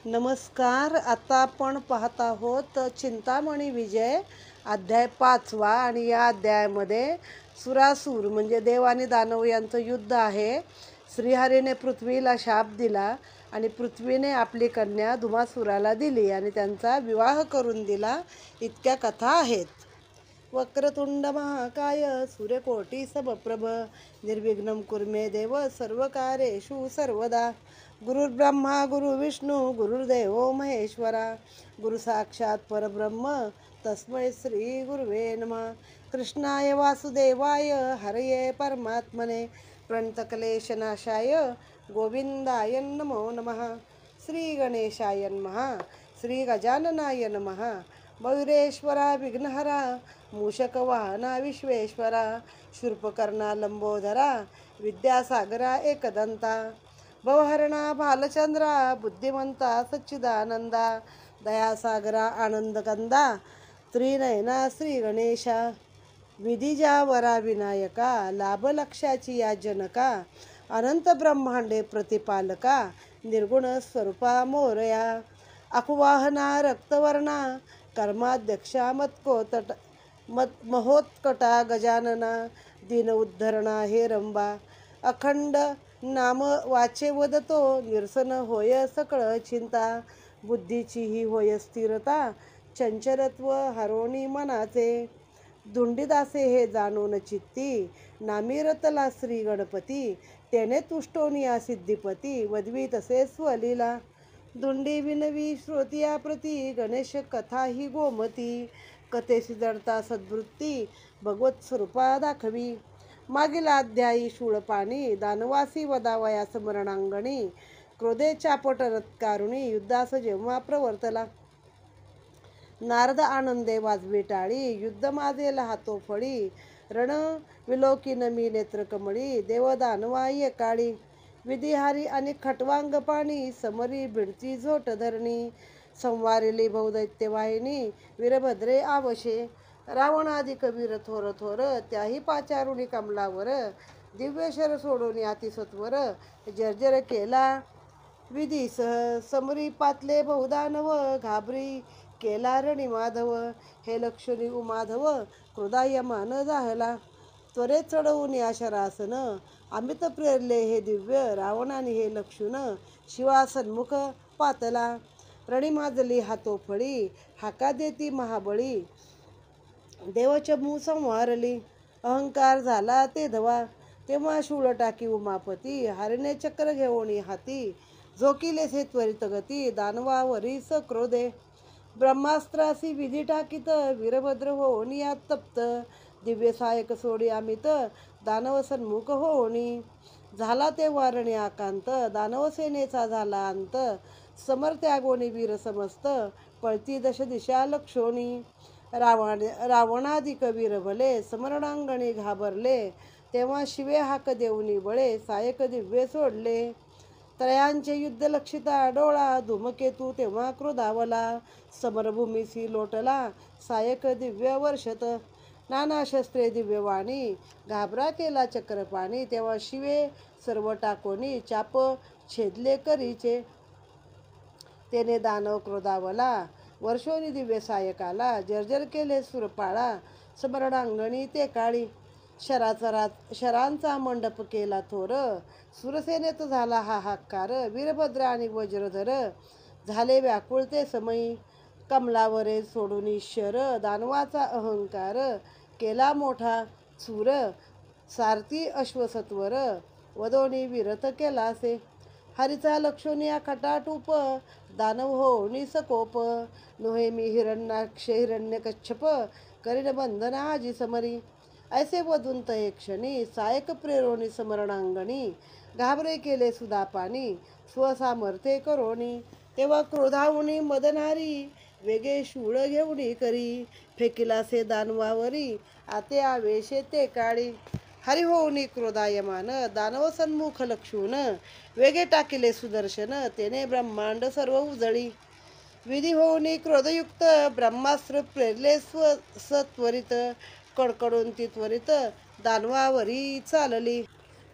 नमस्कार. आता आपण पाहत आहोत चिंतामणी विजय अध्याय 5वा आणि या अध्यायामध्ये सुरासूर म्हणजे देव आणि दानव यांचं युद्ध आहे. श्रीहरीने पृथ्वीला शाप दिला आणि पृथ्वीने आपली कन्या धुमासुराला दिली आणि त्यांचा विवाह करून दिला. इतक्या कथा आहेत. वक्रतुंड महाकाय सूर्यकोटी समप्रभ निर्विघ्नं कुर्मे देव सर्वकार्येषु सर्वदा. गुरुर्ब्रह्मा गुरुविष्णू गुरुर्देवो महेश्वरा. गुरु साक्षात परब्रह्म तस्मै श्री गुरुवे नमः. कृष्णाय वासुदेवाय हरये परमात्मने प्रणतक्लेशनाशाय गोविंदाय नमो नमः. श्री गणेशाय नमः. श्री गजाननाय नमः. मयुरेश्वरा विघ्नहरा मूषकवाहना विश्वेश्वरा. शूर्पकर्णा लंबोदरा विद्यासागरा एकदंता. भवहरणा भालचंद्रा बुद्धिमंता सच्चिदानंदा. दयासागरा आनंदकंदा त्रिनयना श्री गणेशा. विधिजावरा विनायका लाभलक्षाची या जनका. अनंत ब्रह्मांडे प्रतिपालका निर्गुण स्वरूपा मोरया. अकुवाहना रक्तवर्णा कर्माध्यक्षा महोत्कटा गजानना. दीन उद्धरणा हे रंबा. अखंड नाम वाचे वदतो निरसन होय सकळ चिंता. बुद्धीची ही होय स्थिरता चंचलत्व हरोणी मनाचे. धुंडीदासे हे जाणून चित्ती नामी रतला श्री गणपती. त्याने तुष्टोनिया सिद्धिपती वदवी तसे स्वलीला. धुंडी विनवी श्रोतिया प्रती गणेश कथा ही गोमती. कथेशी जडता सद्वृत्ती भगवत स्वरूपा दाखवी. मागील अध्यायी शूळपाणी दानवासी वदावया समरणांगणी. क्रोधे चापट रत्कारुणी युद्धास जेव्हा प्रवर्तला. नारद आनंदे वाजवी टाळी युद्ध माझे हातो फळी. रण विलोकी नमी नेत्रकमळी देवदानवाय काळी. विधिहारी आणि खटवांग पाणी समरी भिडती झोट धरणी. संवारिली बहुदैत्यवाहिनी वीरभद्रे आवशे. रावणाधिक वीर थोर थोर त्याही पाचारुणी कमलावर. दिव्य शर सोडून अतिसत्वर जर्जर केला विधीसह. समरी पातले बहुदानव घाबरी केला रणी माधव. हे लक्ष्मी उमाधव क्रोधायमान जाहला. त्वरे चढवून या शरासन अमित प्रेरले हे दिव्य. रावणाने हे लक्षून शिवासन्मुख पातला. रणी माजली हातोफळी हाका देती महाबळी. देवचमू संवारली अहंकार झाला ते धवा. तेव्हा शूळ टाकी उमापती हरिणे चक्र घेऊन हाती. झोकिले से त्वरित गती दानवावरी सक्रोधे. ब्रह्मास्त्रासी विधी टाकीत वीरभद्र होऊन या तप्त. दिव्य सहायक सोडी अमित दानव सन्मुख होऊनी. झाला तेव्हा रणी आकांत दानव सेनेचा झाला अंत. समरत्यागोनी वीर समस्त पळती दश दिशा लक्षोनी. रावणाधिक वीर भले समरणांगणी घाबरले. तेव्हा शिवे हाक देऊनी बळे सायक दिव्य सोडले. त्रयांचे युद्ध लक्षिता डोळा धूमकेतू तेव्हा क्रोधावला. समरभूमीसी लोटला सायक दिव्य वर्षत. नाना शस्त्रे दिव्यवाणी घाबरा केला चक्रपाणी. तेव्हा शिवे सर्व टाकोनी चाप छेदले करीचे. तेने दानव क्रोधावला वर्षोनी दिव्य सायकाला. जर्जर केले सुरपाळा समरणांगणी ते काळी. शरांचा मंडप केला थोर सुरसेनेत झाला हाहाकार. वीरभद्र आणि वज्रधर झाले व्याकुळ ते समयी. कमलावरे सोडून ईश्वर दानवाचा अहंकार केला मोठा चूर. सारथी अश्वसत्वर वदोनी विरत केलासे. हरीचा लक्षोनिया खटाटूप दानव होऊनी सकोप. नोहे मी हिरण्याक्ष हिरण्यकच्छप करीन बंधन आजी समरी. ऐसे वदुंत एक क्षणी सायक प्रेरोनी समरणांगणी. घाबरे केले सुदापानी स्वसामर्थ्ये करोनी. तेव्हा क्रोधावुनी मदनारी वेगे शूळ घेऊनी करी. फेकिलासे दानवावरी आते आवेशे ते काळी. हरी होऊनी क्रोधायमान दानव सन्मुख लक्षून. वेगे टाकिले सुदर्शन तेने ब्रह्मांड सर्व उजळी. विधी होऊनी क्रोधयुक्त ब्रह्मास्त्र प्रेरले सत्वरित. कडकडून ती त्वरित दानवावरी चालली.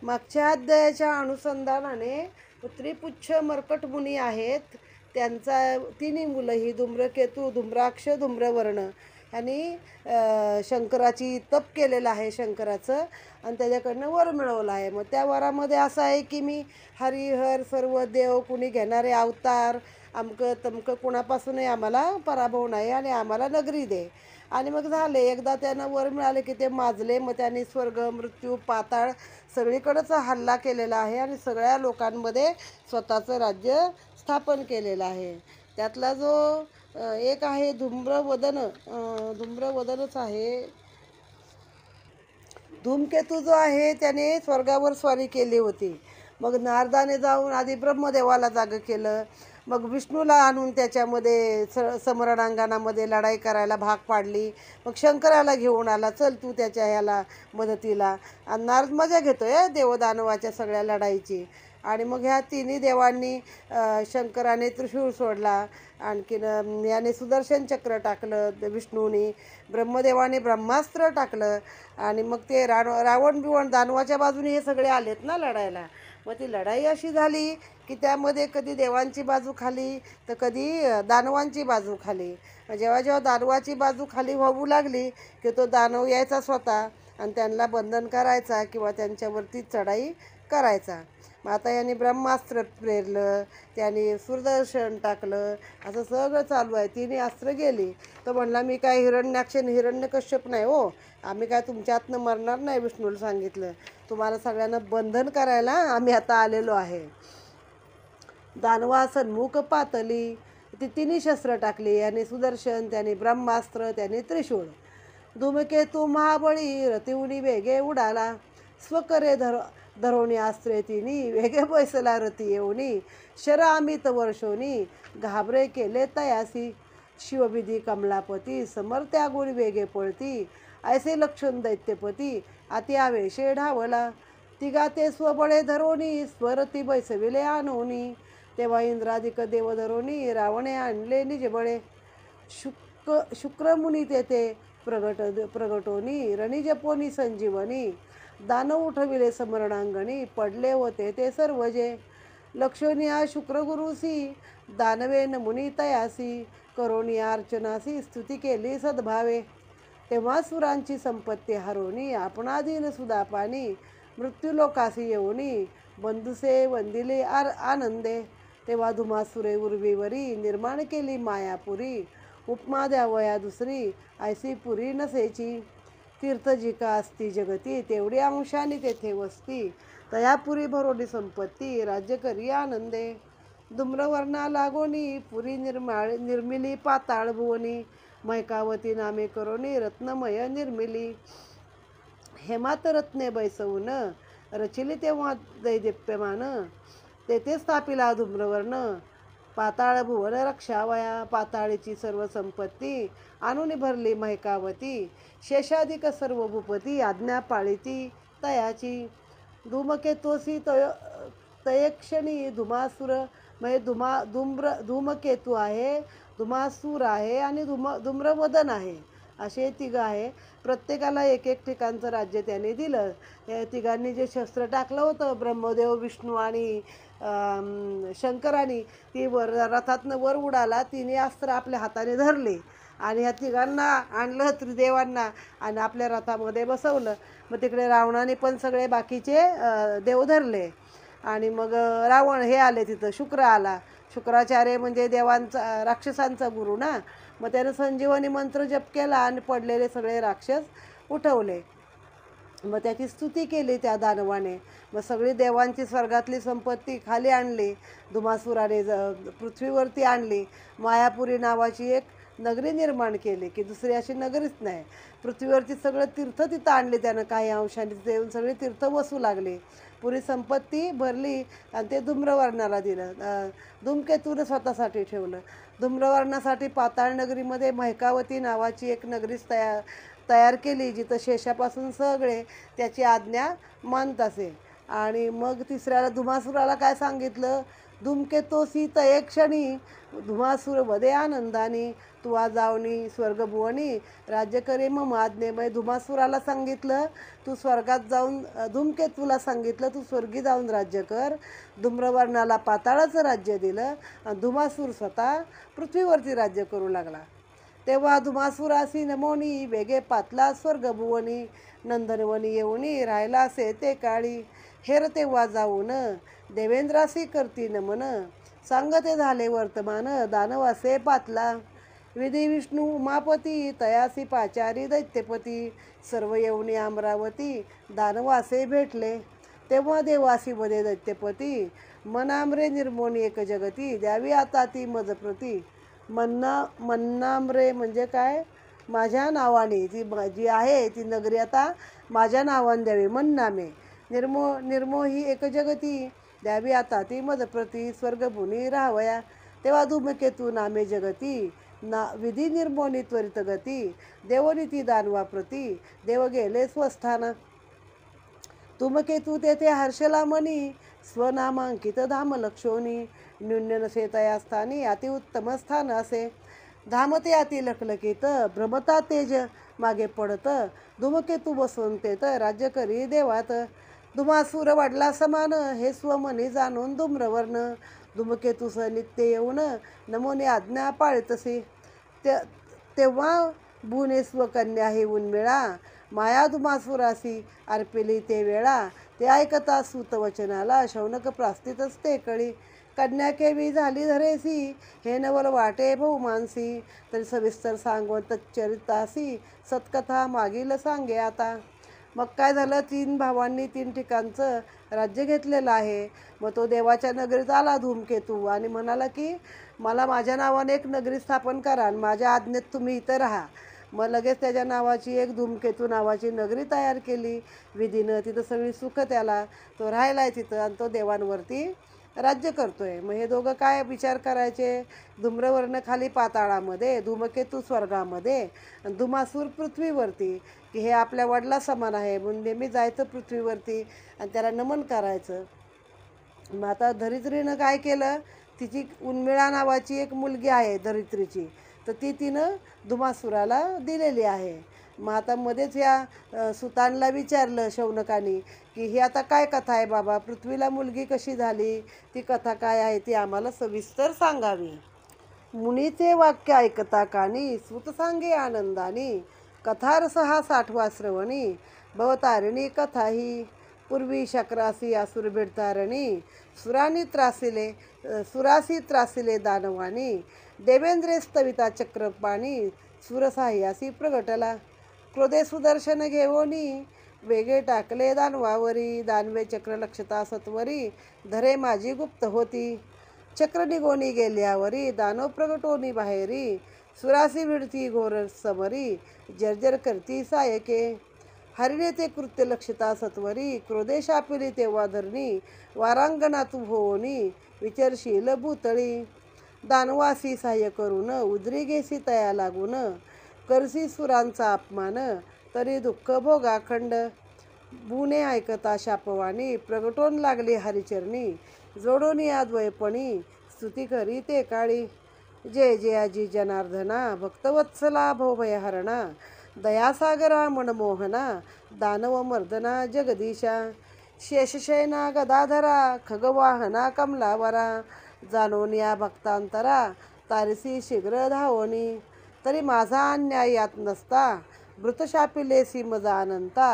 मागच्या अध्यायाच्या अनुसंधानाने पुत्रीपुच्छ मर्कट मुनी आहेत त्यांचा तिन्ही मुलं ही धूम्रकेतू, धूम्राक्ष, धूम्रवर्ण यांनी शंकराची तप केलेलं आहे शंकराचं, आणि त्याच्याकडनं वर मिळवलं आहे. मग त्या वरामध्ये असं आहे की मी हरिहर सर्व देव कुणी घेणारे अवतार अमकं तमकं कुणापासूनही आम्हाला पराभव नाही आणि आम्हाला नगरी दे. आणि मग झाले, एकदा त्यांना वर मिळाले की ते माजले. मग त्यांनी स्वर्ग, मृत्यू, पाताळ सगळीकडंच हल्ला केलेला आहे आणि सगळ्या लोकांमध्ये स्वतःचं राज्य स्थापन केलेलं आहे. त्यातला जो एक आहे धूम्रवदन, धूम्रवदनच आहे. धूमकेतू जो आहे त्याने स्वर्गावर स्वारी केली होती. मग नारदाने जाऊन आधी ब्रह्मदेवाला जागं केलं, मग विष्णूला आणून त्याच्यामध्ये समरणांगणामध्ये लढाई करायला भाग पाडली. मग शंकराला घेऊन आला, चल तू त्याच्या ह्याला मदतीला. आणि नारद मजा घेतोय देवदानवाच्या सगळ्या लढाईची. आणि मग ह्या तिन्ही देवांनी शंकराने त्रिशूळ सोडला, आणखीन याने सुदर्शन चक्र टाकलं विष्णूने, ब्रह्मदेवाने ब्रह्मास्त्र टाकलं. आणि मग ते रावण बिवण दानवाच्या बाजूने हे सगळे आलेत ना लढायला. मग ती लढाई अशी झाली की त्यामध्ये कधी देवांची बाजू खाली तर कधी दानवांची बाजू खाली. जेव्हा जेव्हा दानवाची बाजू खाली होऊ लागली की तो दानव यायचा स्वतः आणि त्यांना बंधन करायचा किंवा त्यांच्यावरती चढाई करायचा. मग आता यांनी ब्रह्मास्त्र प्रेरलं, त्यांनी सुदर्शन टाकलं, असं सगळं चालू आहे. तिने अस्त्र गेली. तो म्हणला मी काय हिरण्याक्ष हिरण्यकश्यप नाही हो, आम्ही काय तुमच्या हातनं मरणार नाही. विष्णूला सांगितलं तुम्हाला सगळ्यांना बंधन करायला आम्ही आता आलेलो आहे. दानवा सन्मुख पातली, ती तिन्ही शस्त्र टाकली. याने सुदर्शन, त्याने ब्रह्मास्त्र, त्याने त्रिशूळ. धूमकेतू महाबळी रतिउनी वेगे उडाला, स्वकरे धरोणी अस्त्रे तिनी वेगे बैसला रती येऊनी, शर अमित वर्षोनी घाबरे केले तयासी, शिवविधी कमलापती समर्त्या गुण वेगे पळती, ऐसे लक्षण दैत्यपती अति आवेशे ढावला, तिघा ते स्वबळे धरोनी स्वरती बैसविले आणोनी, तेव्हा इंद्राधिक देव धरोनी रावणे आणले निजबळे, शुक्रमुनी तेथे प्रगटोनी रणिजपोनी संजीवनी, दानव उठविले समरणांगणी पडले होते ते सर्वजे, लक्षणीया शुक्रगुरुसी दानवेन मुनी तयासी, करोनिया अर्चनासी स्तुती केली सद्भावे, तेव्हा सुरांची संपत्ती हरोनी आपणाधीन सुदापानी, मृत्यूलोकासी येऊनी बंधुसे वंदिले आनंदे, तेव्हा धुमासुरे उर्वीवरी निर्माण केली मायापुरी, उपमा द्यावया दुसरी ऐसी पुरी नसेची, तीर्थजिका असती जगती तेवढी अंशाने तेथे वसती, तयापुरी भरोडी संपत्ती राज्य करी आनंदे, धूम्रवर्णा लागोनी पुरी निर्मिली पाताळ भुवनी, मैकावती नामे करोनी रत्नमय निर्मिली, हेमात रत्ने बैसवून रचिली तेव्हा दैदिप्यमान, तेथे स्थापिला धूम्रवर्ण पाताळ भुवन रक्षावया, पाताळीची सर्व संपत्ती आणून भरली मैकावती, शेषाधिक सर्व भूपती आज्ञा पाळिती तयाची, धूमकेतोसी तयक्षणी धुमासुर, म्हणजे धूमकेतू आहे, धुमासूर आहे आणि धूम्रवदन आहे, असे तिघं आहे. प्रत्येकाला एक एक ठिकाणचं राज्य त्याने दिलं. या तिघांनी जे शस्त्र टाकलं होतं ब्रह्मदेव, विष्णू आणि शंकराने, ती रथातनं वर उडाला. तिने अस्त्र आपल्या हाताने धरले आणि ह्या तिघांना आणलं त्रिदेवांना आणि आपल्या रथामध्ये बसवलं. मग तिकडे रावणाने पण सगळे बाकीचे देव धरले आणि मग रावण हे आले, तिथं शुक्र आला. शुक्राचार्य म्हणजे देवांचा राक्षसांचा गुरु ना. मग त्यानं संजीवनी मंत्र जप केला आणि पडलेले सगळे राक्षस उठवले. मग त्याची स्तुती केली त्या दानवाने. मग सगळी देवांची स्वर्गातली संपत्ती खाली आणली, धुमासुराने पृथ्वीवरती आणली. मायापुरी नावाची एक नगरी निर्माण केली की दुसरी अशी नगरीच नाही. पृथ्वीवरची सगळं तीर्थ तिथं आणली त्यानं, काही अंशाने देऊन सगळी तीर्थ वसू लागली. पुरी संपत्ती भरली आणि ते धूम्रवर्णाला दिलं. धूमकेतूनं स्वतःसाठी ठेवलं. धूम्रवर्णासाठी पाताळ नगरीमध्ये मैकावती नावाची एक नगरीच तयार केली, जिथं शेषापासून सगळे त्याची आज्ञा मानत असे. आणि मग तिसऱ्याला धुमासुराला काय सांगितलं, धूमकेतोसी तये क्षणी धुमासूर वदे आनंदाने. तुवा जावनी स्वर्गभुवनी राज्य करे मम आज्ञेमय. धुमासुराला सांगितलं तू स्वर्गात जाऊन, धूमकेतूला सांगितलं तू स्वर्गी जाऊन राज्य कर. धूम्रवर्णाला पाताळाचं राज्य दिलं आणि धुमासूर स्वतः पृथ्वीवरती राज्य करू लागला. तेव्हा धुमासुरासी नमोनी वेगे पातला स्वर्गभुवनी. नंदनवनी येऊनी राहिला असे ते काळी. हेर तेव्हा जाऊन देवेंद्रासी करती नमन. सांगते झाले वर्तमान दानवासे पातला. विधी विष्णू उमापती तयासी पाचारी दैत्यपती. सर्व येऊनी अमरावती दानवासे भेटले. तेव्हा देवासी मध्ये दैत्यपती. मनामरे निर्मोनी एक जगती. द्यावी आता ती मजप्रती. मन्नामरे म्हणजे काय? माझ्या नावाने ती जी आहे ती नगरी आता माझ्या नावाने द्यावी. मन्नामे. निर्मो ही एक जगती. द्यावी आता ती मजप्रती. स्वर्गभुनी राहावया. तेव्हा धूमकेतू नामे जगती. विधी निर्मोनी त्वरित गती. देवनीती दानवाप्रती. देव गेले स्वस्थान. धूमकेतू तेथे हर्षला मनी. स्वनामांकित धाम लक्षोनी. न्यून्य नसे तया स्थानी अतिउत्तम स्थान असे. धामते अति लखलकीत भ्रमता तेज मागे पडत. धूमकेतू बसून तेत राज्य करी देवात. धुमासूर वाढला समान हे स्वमनी जाणून धूम्रवर्ण. धूमकेतूस नित्य येऊन नमोने आज्ञा पाळतसे. तेव्हा भुने स्वकन्या हे उन्मेळा. माया धुमासुरासी अर्पिली ते वेळा. ते ऐकता सूतवचनाला शौनक प्रास्थितच ते कळी. कन्या केवी झाली धरेसी हे नवल वाटे बहुमानसी. तरी सविस्तर सांगून तच्चरितासी सत्कथा मागील सांगे आता. मग काय झालं, 3 भावांनी 3 ठिकाणचं राज्य घेतलेलं आहे. मग तो देवाच्या नगरीत आला धूमकेतू आणि म्हणाला की मला माझ्या नावाने एक नगरी स्थापन करा आणि माझ्या आज्ञेत तुम्ही इथं राहा. मग लगेच त्याच्या नावाची एक धूमकेतू नावाची नगरी तयार केली विधीनं. तिथं सगळी सुख त्याला. तो राहिलाय तिथं आणि तो देवांवरती राज्य करतोय. मग हे दोघं काय विचार करायचे? धूम्रवर्ण खाली पाताळामध्ये, धूमकेतू स्वर्गामध्ये आणि धुमासूर पृथ्वीवरती, की हे आपल्या वडिला समान आहे म्हणून नेहमी जायचं पृथ्वीवरती आणि त्याला नमन करायचं. मग आता धरित्रीनं काय केलं, तिची उन्मिळा नावाची एक मुलगी आहे धरित्रीची, तर ती तिनं धुमासुराला दिलेली आहे. मग आता मध्येच या सुतांना विचारलं शौनकाने की ही आता काय कथा आहे बाबा, पृथ्वीला मुलगी कशी झाली, ती कथा काय आहे ती आम्हाला सविस्तर सांगावी. मुनीचे वाक्य ऐकता कानी सुत सांगे आनंदानी. कथारस हा 60वा श्रवणी. भवतारिणी कथा ही पूर्वी शक्रासी असुर भिडतारणी. सुरासी त्रासिले दानवानी. देवेंद्रे स्तविता चक्रपाणी. सुरसाह्यासी प्रगटला. क्रोधे सुदर्शन घेवोनी. वेगे टाकले दानवावरी. दानवे चक्र लक्षता सत्वरी. धरे माझी गुप्त होती. चक्र निघोनी गेल्यावरी. दानव प्रगटोनी बाहेरी. सुरासी भिडती घोर समरी. जर्जर करती सायके. हरिणे ते कृत्य लक्षता सत्वरी. क्रोधे शापिली तेव्हा धरणी. वारांगणा तू होनी. विचरशील भूतळी. दानवासी सहाय्य करून उदरी घेसी तया लागून. करसी सुरांचा अपमान तरी दुःख भोगाखंड. बुने ऐकता शापवाणी. प्रगटोन लागली हरिचरणी. जोडून या द्वयपणी. स्तुती करी ते काळी. जय जयाजी जनार्दना. भक्तवत्सला भवभयहरणा. दयासागरा मनमोहना. दानव मर्दना जगदीशा. शेषशयना गदाधरा. खगवाहना कमलावरा. जाणून या भक्तांतरा. तारसी शीघ्र धावोनी. तरी माझा अन्याय यात नसता. मृतशापिलेसी मजा अनंता.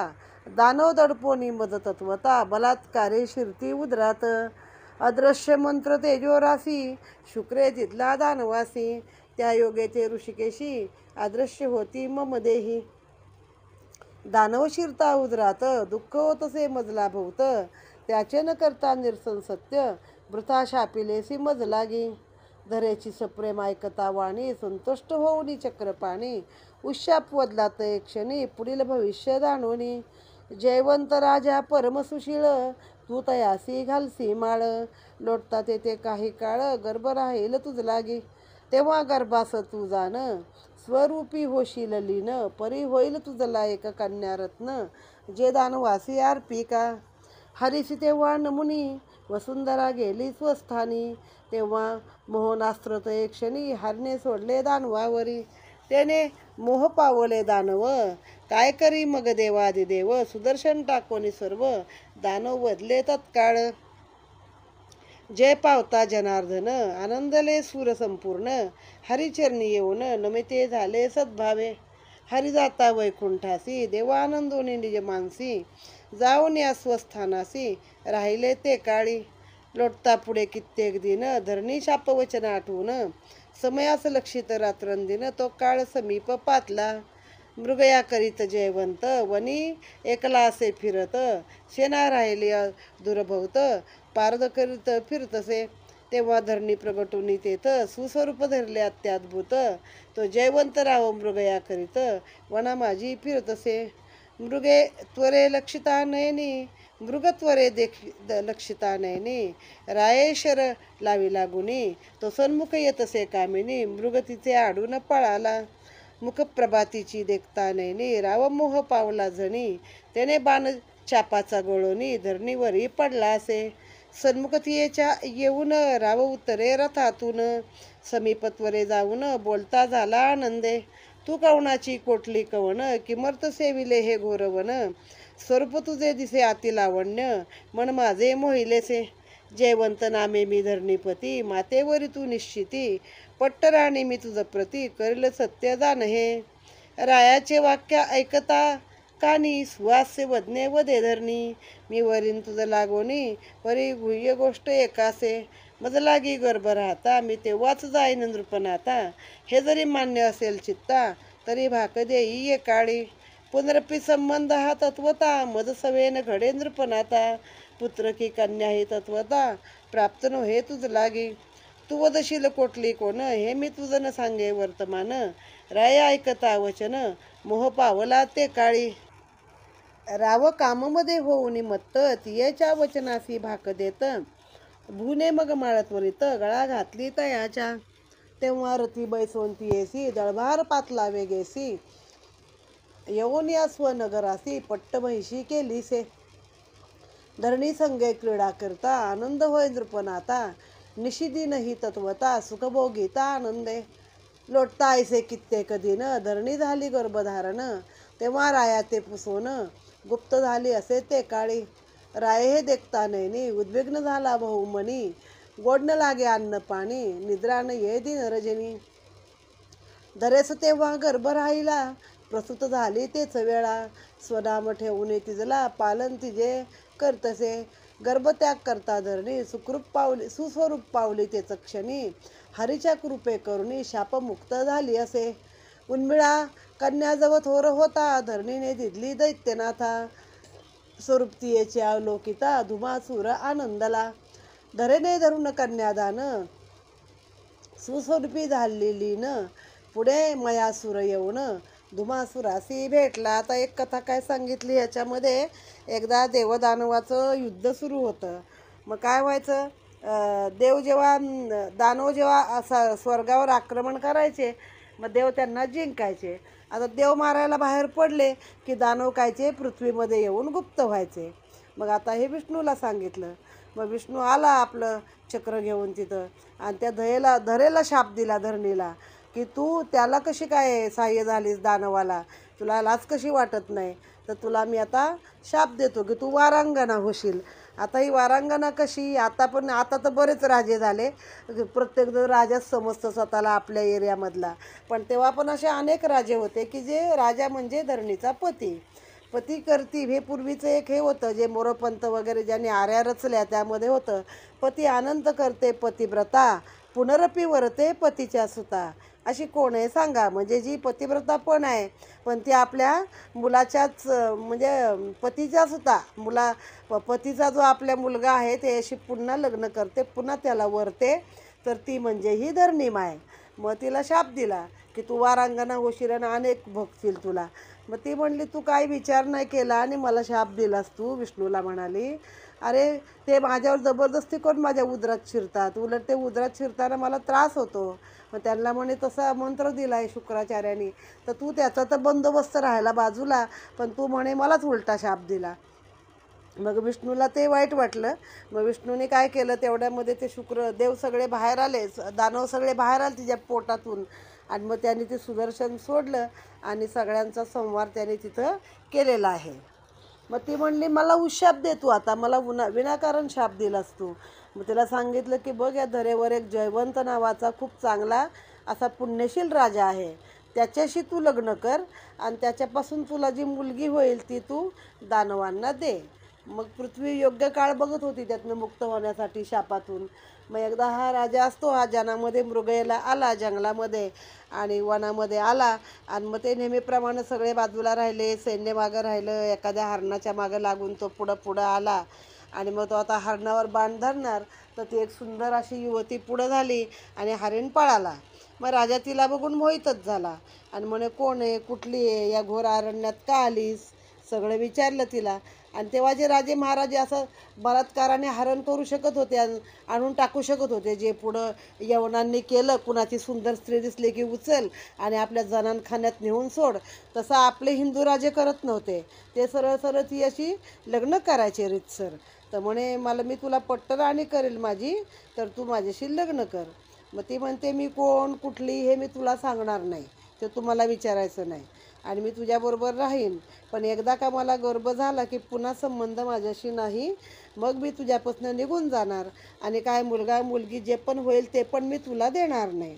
दानव दडपोनी मज तत्वता. बलात्कारे शिरती उदरात. अदृश्य मंत्र तेजोरासी. शुक्रे तिथला दानवासी. त्या योगेचे ऋषिकेशी. अदृश्य होती मम देही. दानव शिरता उदरात. दुःख होतसे मजला भोवत. त्याचे न करता निरसन सत्य. वृथा शापिलेसी मज लागी. धरेची सप्रेम ऐकता वाणी. संतुष्ट होऊनी चक्रपाणी. उशाप वदलात एक क्षणी. पुढील भविष्य जाणोनी. जयवंत राजा परमसुशीळ. तू तयासी घालसी माळ. लोटता तेथे काही काळ. गर्भ राहील तुझ लागी. तेव्हा गर्भास तू जाण. स्वरूपी होशील लीन. परी होईल तुझला एक कन्यारत्न. जे दानवासी अर्पिका. हरिसी तेव्हा नमुनी. वसुंधरा गेली स्वस्थानी. तेव्हा मोहनास्त्र ते क्षणी हरणे सोडले दानवावरी. त्याने मोह पावले दानव, काय करी मग देवादिदेव. सुदर्शन टाकोनी सर्व दानव बदले तत्काळ. जय पावता जनार्दन, आनंदले सूर संपूर्ण. हरिचरणी येऊन नमिते झाले सद्भावे. हरी जाता वैकुंठासी, देवानंदोनी निज मानसी. जाऊन या स्वस्थानासी, राहिले ते काळी. लोटता पुढे कित्येक दिन, धरणी शापवचन आठवून. समयास लक्षित रात्रंदिन, तो काळ समीप पातला. मृगया करीत जयवंत, वनी एकला असे फिरत. सेना राहिली दुर्भवत, पारद करीत फिरतसे. तेव्हा धरणी प्रगटुनी तेथ, सुस्वरूप धरले अत्याद्भुत. तो जयवंत राव मृगया करीत, वना माझी फिरतसे. मृगे त्वरे लक्षिता नयनी, मृगत्वरे लक्षिता नयनी. रायेशर लावी लागुनी, तो सन्मुख येतसे कामिनी. मृग तिचे आडून पळाला, मुख प्रभातीची देखता नयनी. राव मोह पावला जणी, त्याने बाण चापाचा गळोनी. धरणीवरी पडला असे, सन्मुख तियेच्या येऊन. राव उतरे रथातून, समीपत्वरे जाऊन. बोलता झाला आनंदे, तू कवणाची कोटली कवण. किमर्थ सेविले हे घोरवन, स्वरूप तुझे दिसे अति लावण्य. मन माझे मोहिलेसे, जयवंत नामे मी धरणीपती. मातेवरी तू निश्चिती, पट्टराणी मी तुझ प्रती. करील सत्य जाण हे, रायाचे वाक्य ऐकता कानी. सुहास्य वदने वदे धरणी, मी वरीन तुझ लागोनी. परी गुह्य गोष्ट एकासे, मज लागी गर्भ राहता. मी तेव्हाच जाईन नृपनाथा, हे जरी मान्य असेल चित्ता. तरी भाक देई ये काळी, पुनरपी संबंध हा तत्वता. मज सवेन घडे नृपनाथा, पुत्र की कन्या ही तत्वता. प्राप्त नो हे तुझ लागी, तू वदशील कोटली कोण. हे मी तुझ न सांगे वर्तमान, राय ऐकता वचन. मोह पावला ते काळी, राव काममध्ये होऊन मत्त. तियेच्या वचनासी भाक देत, भूने मग माळत्वरित. गळा घातली तयाच्या, तेव्हा रती बैसोन तियेसी. दळभार पातला वेगेसी, येऊन या स्वनगरासी. पट्ट महिषी केलीसे, धरणी संगे क्रीडा करता. आनंद होय नृपनाथा, निशिदिन ही तत्वता. सुखभोगीता आनंदे, लोटता ऐसे कित्येक दिन. धरणी झाली गर्भधारण, तेव्हा राया ते पुसोन. गुप्त झाली असे ते काळी, राये हे देखता नयनी. उद्विग्न झाला बहुमनी, गोड न लागे अन्न पाणी. निद्रा न ये दिन रजनी, धरेस तेव्हा गर्भ राहिला. प्रसूत झाली तेच वेळा, स्वनाम ठेवून तिजला. पालन तिजे करतसे, गर्भत्याग करता धरणी. सुस्वरूप पावली तेच क्षणी, हरीच्या कृपे करुणी. शापमुक्त झाली असे, उन्मिळा कन्याजव थोर होता. धरणीने दिधली दैत्यनाथा, स्वरूप तियेचे अवलोकिता. धुमासूर आनंदला, धरेने धरून कन्यादान. सुस्वरूपी झालेली न, पुढे मयासूर येऊन. धुमासुरासी भेटला. आता एक कथा काय सांगितली याच्यामध्ये, एकदा देवदानवाचं युद्ध सुरू होतं. मग काय व्हायचं, दानव जेव्हा स्वर्गावर आक्रमण करायचे, मग देव त्यांना जिंकायचे. आता देव मारायला बाहेर पडले की दानव कायचे, पृथ्वीमध्ये येऊन गुप्त व्हायचे. मग आता हे विष्णूला सांगितलं. मग विष्णू आला आपलं चक्र घेऊन तिथं, आणि त्या धरेला शाप दिला धरणीला, की तू त्याला कशी काय सहाय्य झालीस दानवाला, तुला लाज कशी वाटत नाही. तर तुला मी आता शाप देतो की तू वारांगणा होशील. आता ही वारांगणा कशी, आता तर बरेच राजे झाले, प्रत्येक जण राजाच समजतं स्वतःला आपल्या एरियामधला. पण तेव्हा पण असे अनेक राजे होते की जे राजा म्हणजे धरणीचा पती करती. हे पूर्वीचं एक हे होतं, जे मोरोपंत वगैरे ज्यांनी आर्या रचल्या त्यामध्ये होतं. पती अनंत करते पतिव्रता, पुनरपी वरते पतीच्या सुता. अशी कोण आहे सांगा. म्हणजे जी पतिव्रता पण आहे, पण ती आपल्या मुलाच्याच म्हणजे पतीच्या सुता, पतीचा जो आपल्या मुलगा आहे त्याशी पुन्हा लग्न करते, पुन्हा त्याला वरते, तर ती म्हणजे ही धरणी माय. मग तिला शाप दिला की तू वारांगणा होशील आणि अनेक भोगतील तुला. मग ती म्हणली तू काही विचार नाही केला आणि मला शाप दिलास तू. विष्णूला म्हणाली, अरे ते माझ्यावर जबरदस्ती करून माझ्या उदरात शिरतात, उलट ते उदरात शिरताना मला त्रास होतो. मग त्यांना म्हणे तसा मंत्र दिला आहे शुक्राचार्यांनी, तर तू त्याचा तर बंदोबस्त राहायला बाजूला, पण तू म्हणे मलाच उलटा शाप दिला. मग विष्णूला ते वाईट वाटलं. मग विष्णूने काय केलं, तेवढ्यामध्ये ते देव सगळे बाहेर आले, दानव सगळे बाहेर आले तिच्या पोटातून. आणि मग त्यांनी ते सुदर्शन सोडलं आणि सगळ्यांचा संहार त्याने तिथं केलेला आहे. मग ती म्हणली, मला उशाप दे तू, आता मला विनाकारण शाप दिलास तू. मग तिला सांगितलं की बघ, या धरेवर एक जयवंत नावाचा खूप चांगला असा पुण्यशील राजा आहे, त्याच्याशी तू लग्न कर आणि त्याच्यापासून तुला जी मुलगी होईल ती तू दानवांना दे. मग पृथ्वी योग्य काळ बघत होती त्यातनं मुक्त होण्यासाठी शापातून. मग एकदा हा राजा असतो, हा जनामध्ये मृगयेला आला जंगलामध्ये आणि वनामध्ये आला. आणि मग ते नेहमीप्रमाणे सगळे बाजूला राहिले, सैन्य मागं राहिलं, एखाद्या हरणाच्या मागं लागून तो पुढं पुढं आला. आणि मग तो आता हरणावर बाण धरणार, तर ती एक सुंदर अशी युवती पुढं झाली आणि हरीण पळाला. मग राजा तिला बघून मोहितच झाला आणि म्हणे, कोण आहे, कुठली आहे, या घोर अरण्यात का आलीस, सगळं विचारलं तिला. आणि तेव्हा जे राजे महाराजे असं बलात्काराने हरण करू शकत होते, आणून टाकू शकत होते, जे पुढं यवनांनी केलं, कुणाची सुंदर स्त्री दिसली की उचल आणि आपल्या जनानखान्यात नेऊन सोड, तसं आपले हिंदू राजे करत नव्हते. ते सरळ सरळ ती अशी लग्न करायचे रीतसर. तर म्हणे, मी तुला पट्टराणी करेल माझी, तर तू माझ्याशी लग्न कर. मग ती म्हणते, मी कोण, कुठली हे मी तुला सांगणार नाही, ते तुम्हाला विचारायचं नाही, आणि मी तुझ्याबरोबर राहीन, पण एकदा का मला गर्भ झाला की पुन्हा संबंध माझ्याशी नाही, मग मी तुझ्यापासून निघून जाणार आणि काय मुलगा मुलगी जे पण होईल ते पण मी तुला देणार नाही.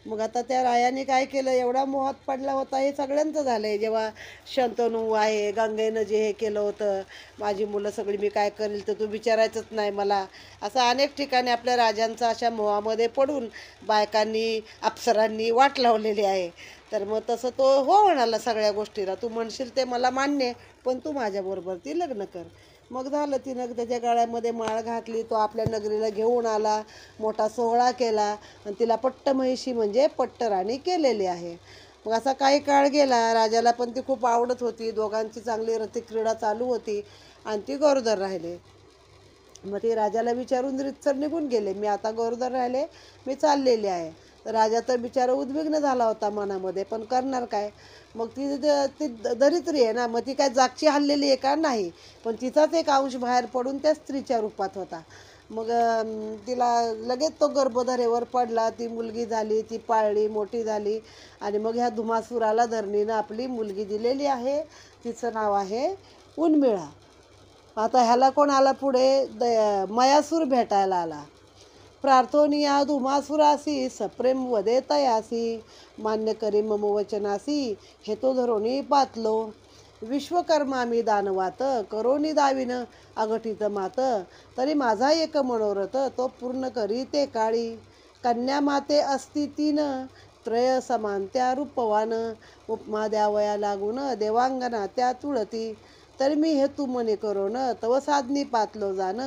मग आता त्या रायाने काय केलं, एवढा मोहात पडला होता, हे सगळ्यांचं झालं आहे. जेव्हा शंतनू आहे, गंगेनं जे हे केलं होतं, माझी मुलं सगळी मी काय करेल तर तू विचारायचंच नाही मला, असं अनेक ठिकाणी आपल्या राजांचा अशा मोहामध्ये पडून बायकांनी अप्सरांनी वाट लावलेली आहे. तर मग तसं तो हो म्हणाला सगळ्या गोष्टीला, तू म्हणशील ते मला मान्य, पण तू माझ्याबरोबर ती लग्न कर. मग झालं, तिनं त्याच्या गळ्यामध्ये माळ घातली, तो आपल्या नगरीला घेऊन आला, मोठा सोहळा केला आणि तिला पट्टमहिषी म्हणजे पट्टराणी केलेली आहे. मग असा काही काळ गेला, राजाला पण ती खूप आवडत होती, दोघांची चांगली रतिक्रीडा चालू होती आणि ती गरोदर राहिले. मग ते राजाला विचारून रीतसर निघून गेले, मी आता गरोदर राहिले, मी चाललेली आहे. तर राजा तर बिचारा उद्विग्न झाला होता मनामध्ये, पण करणार काय. मग ती दरिद्री आहे ना, मग ती काय जागची हल्लेली आहे का, नाही, पण तिचाच एक अंश बाहेर पडून त्या स्त्रीच्या रूपात होता. मग तिला लगेच तो गर्भधरेवर पडला, ती मुलगी झाली, ती पाळली, मोठी झाली. आणि मग ह्या धुमासुराला धरणीनं आपली मुलगी दिलेली आहे, तिचं नाव आहे उर्मिळा. आता ह्याला कोण आला पुढे, मयासूर भेटायला आला. प्रार्थोनिया धुमासुरासी सप्रेम वदे तयासी, मान्य करी मम वचनासी, हे तो धरोनी पातलो. विश्वकर्मा मी दानवात, करोनी दाविन अघटित मात, तरी माझा एक मनोरथ तो पूर्ण करी ते काळी. कन्या माते असती तीन, त्रय समान त्या रूपवान, उपमा द्यावया लागून देवांगना त्या तुळती. तरी मी हे तू मने करोन तव साधनी पातलो जान,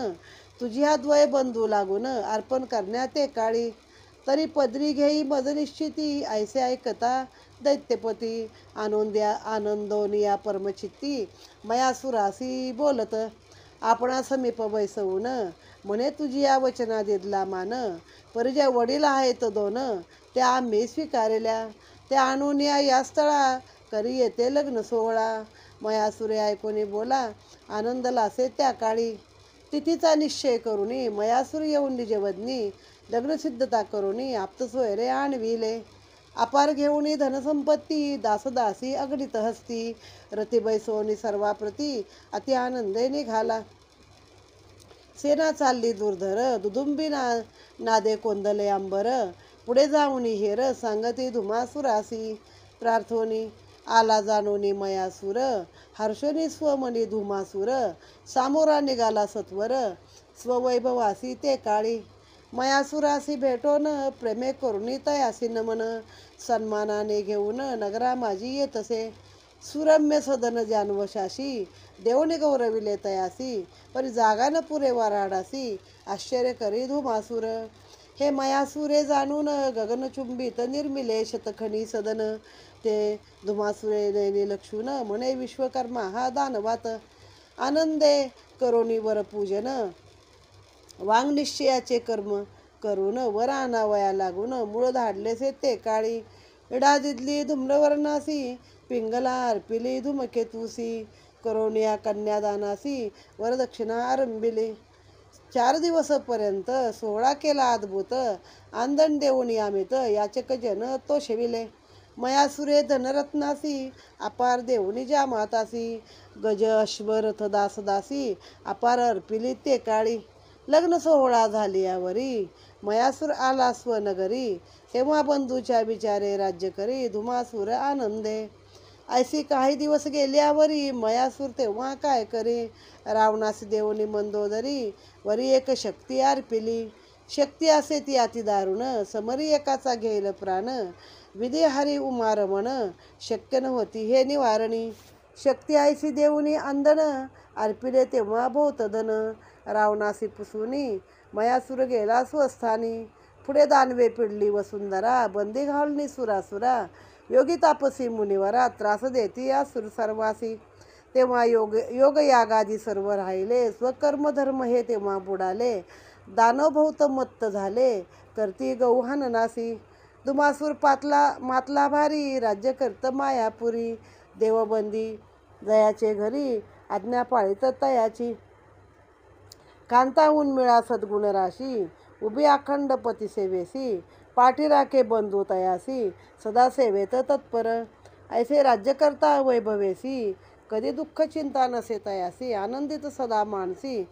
तुझी हा द्वय बंधू लागून अर्पण करण्यात ते काळी. तरी पदरी घेई मज निश्चिती, ऐसे ऐकता दैत्यपती, आनंदोनिया परमचित्ती, मयासुरासी बोलत. आपणा समीप बैसवून, म्हणे तुझी या वचना दिदला मान, परिजय वडील आहेत दोन, त्या आम्ही स्वीकारल्या, त्या आणून या स्थळा, करी येते लग्न सोहळा. मयासुरे ऐकोनी बोला, आनंदलासे त्या काळी. तिथीचा निश्चय करूनी मयासूर येऊन निजवदनी, लग्नसिद्धता करूनी आप्तसोयरे आणविले. अपार घेऊनी धनसंपत्ती, दासदासी अगणित हस्ती, रती बैसोनी सर्वाप्रती, अति आनंदे निघाला. सेना चालली दुर्धर, दुदुंबी नादे कोंदले अंबर, पुढे जाऊनी हेर सांगती धुमासुरासी. प्रार्थोनी आला जाणोनी मयासूर, हर्षोनी स्वमनी धुमासूर, सामोरा निघाला सत्वर, स्ववैभवासी ते काळी. मयासुरासी भेटोन, प्रेमे करुणी तयासी नमन, सन्मानाने घेऊन नगरा माझी येतसे. सुरम्य सदन जानवशाशी, देवने गौरविले तयासी, परी जागा न पुरे वराडासी, आश्चर्य करी धुमासूर. हे मयासुरे जाणून गगनचुंबित निर्मिले शतखनी सदन, ते धुमासुरे नयनी लक्षून, म्हणे विश्वकर्मा हा दानवात. आनंदे करोनी वर पूजन, वांग निश्चयाचे कर्म करून, वर आणावया लागून, मूळ धाडलेसे ते काळी. इडा दिदली धूम्रवर्णासी, पिंगला अर्पिली धूमकेतुसी, करोनिया कन्यादानासी वरदक्षिणा आरंभिली. 4 दिवसपर्यंत सोहळा केला अद्भुत. आंदण देऊन यामित याचक जन तो शेविले. मयासुरे धनरत्नासी अपार देऊनी ज्या मातासी. गज अश्व रथ दास दासी अपार अर्पिली ते काळी. लग्न सोहळा झाली यावरी मयासूर आला स्वनगरी. तेव्हा बंधूच्या विचारे राज्य करी धुमासूर आनंदे. ऐसी काही दिवस गेल्यावरी मयासूर तेव्हा काय करी. रावणास देऊनी मंदोदरी वरी एक शक्ती अर्पिली. शक्ती असे ती अति दारुण समरी एकाचा घेईल प्राण. विधी हरी उमारमण शक्य नव्हती हे निवारणी. शक्ती ऐसी देऊनी अंधन अर्पिले तेव्हा भोवत धन. रावणासी पुसूनी मयासूर गेला स्वस्थानी. पुढे दानवे पिडली वसुंधरा बंदी घालणी सुरासुरा. योगी तापसी मुनिवरा त्रास देती या सुर सर्वासी. तेव्हा योग यागादी सर्व राहिले स्वकर्म धर्म हे तेव्हा बुडाले. दानव बहुत मत्त झाले करती गौहाननासी. दुमासूर मातला भारी राज्य करत मायापुरी. देवबंदी जयाचे घरी आज्ञा पाळीत तयाची. कांता उन्मिळा सद्गुण राशी उभी अखंड पती सेवेसी. पाठी राखे बंधू तयासी सदा सेवेत तत्पर. ऐसे राज्य करता वैभवेसी कधी दुःख चिंता नसे तयासी. आनंदित सदा मानसी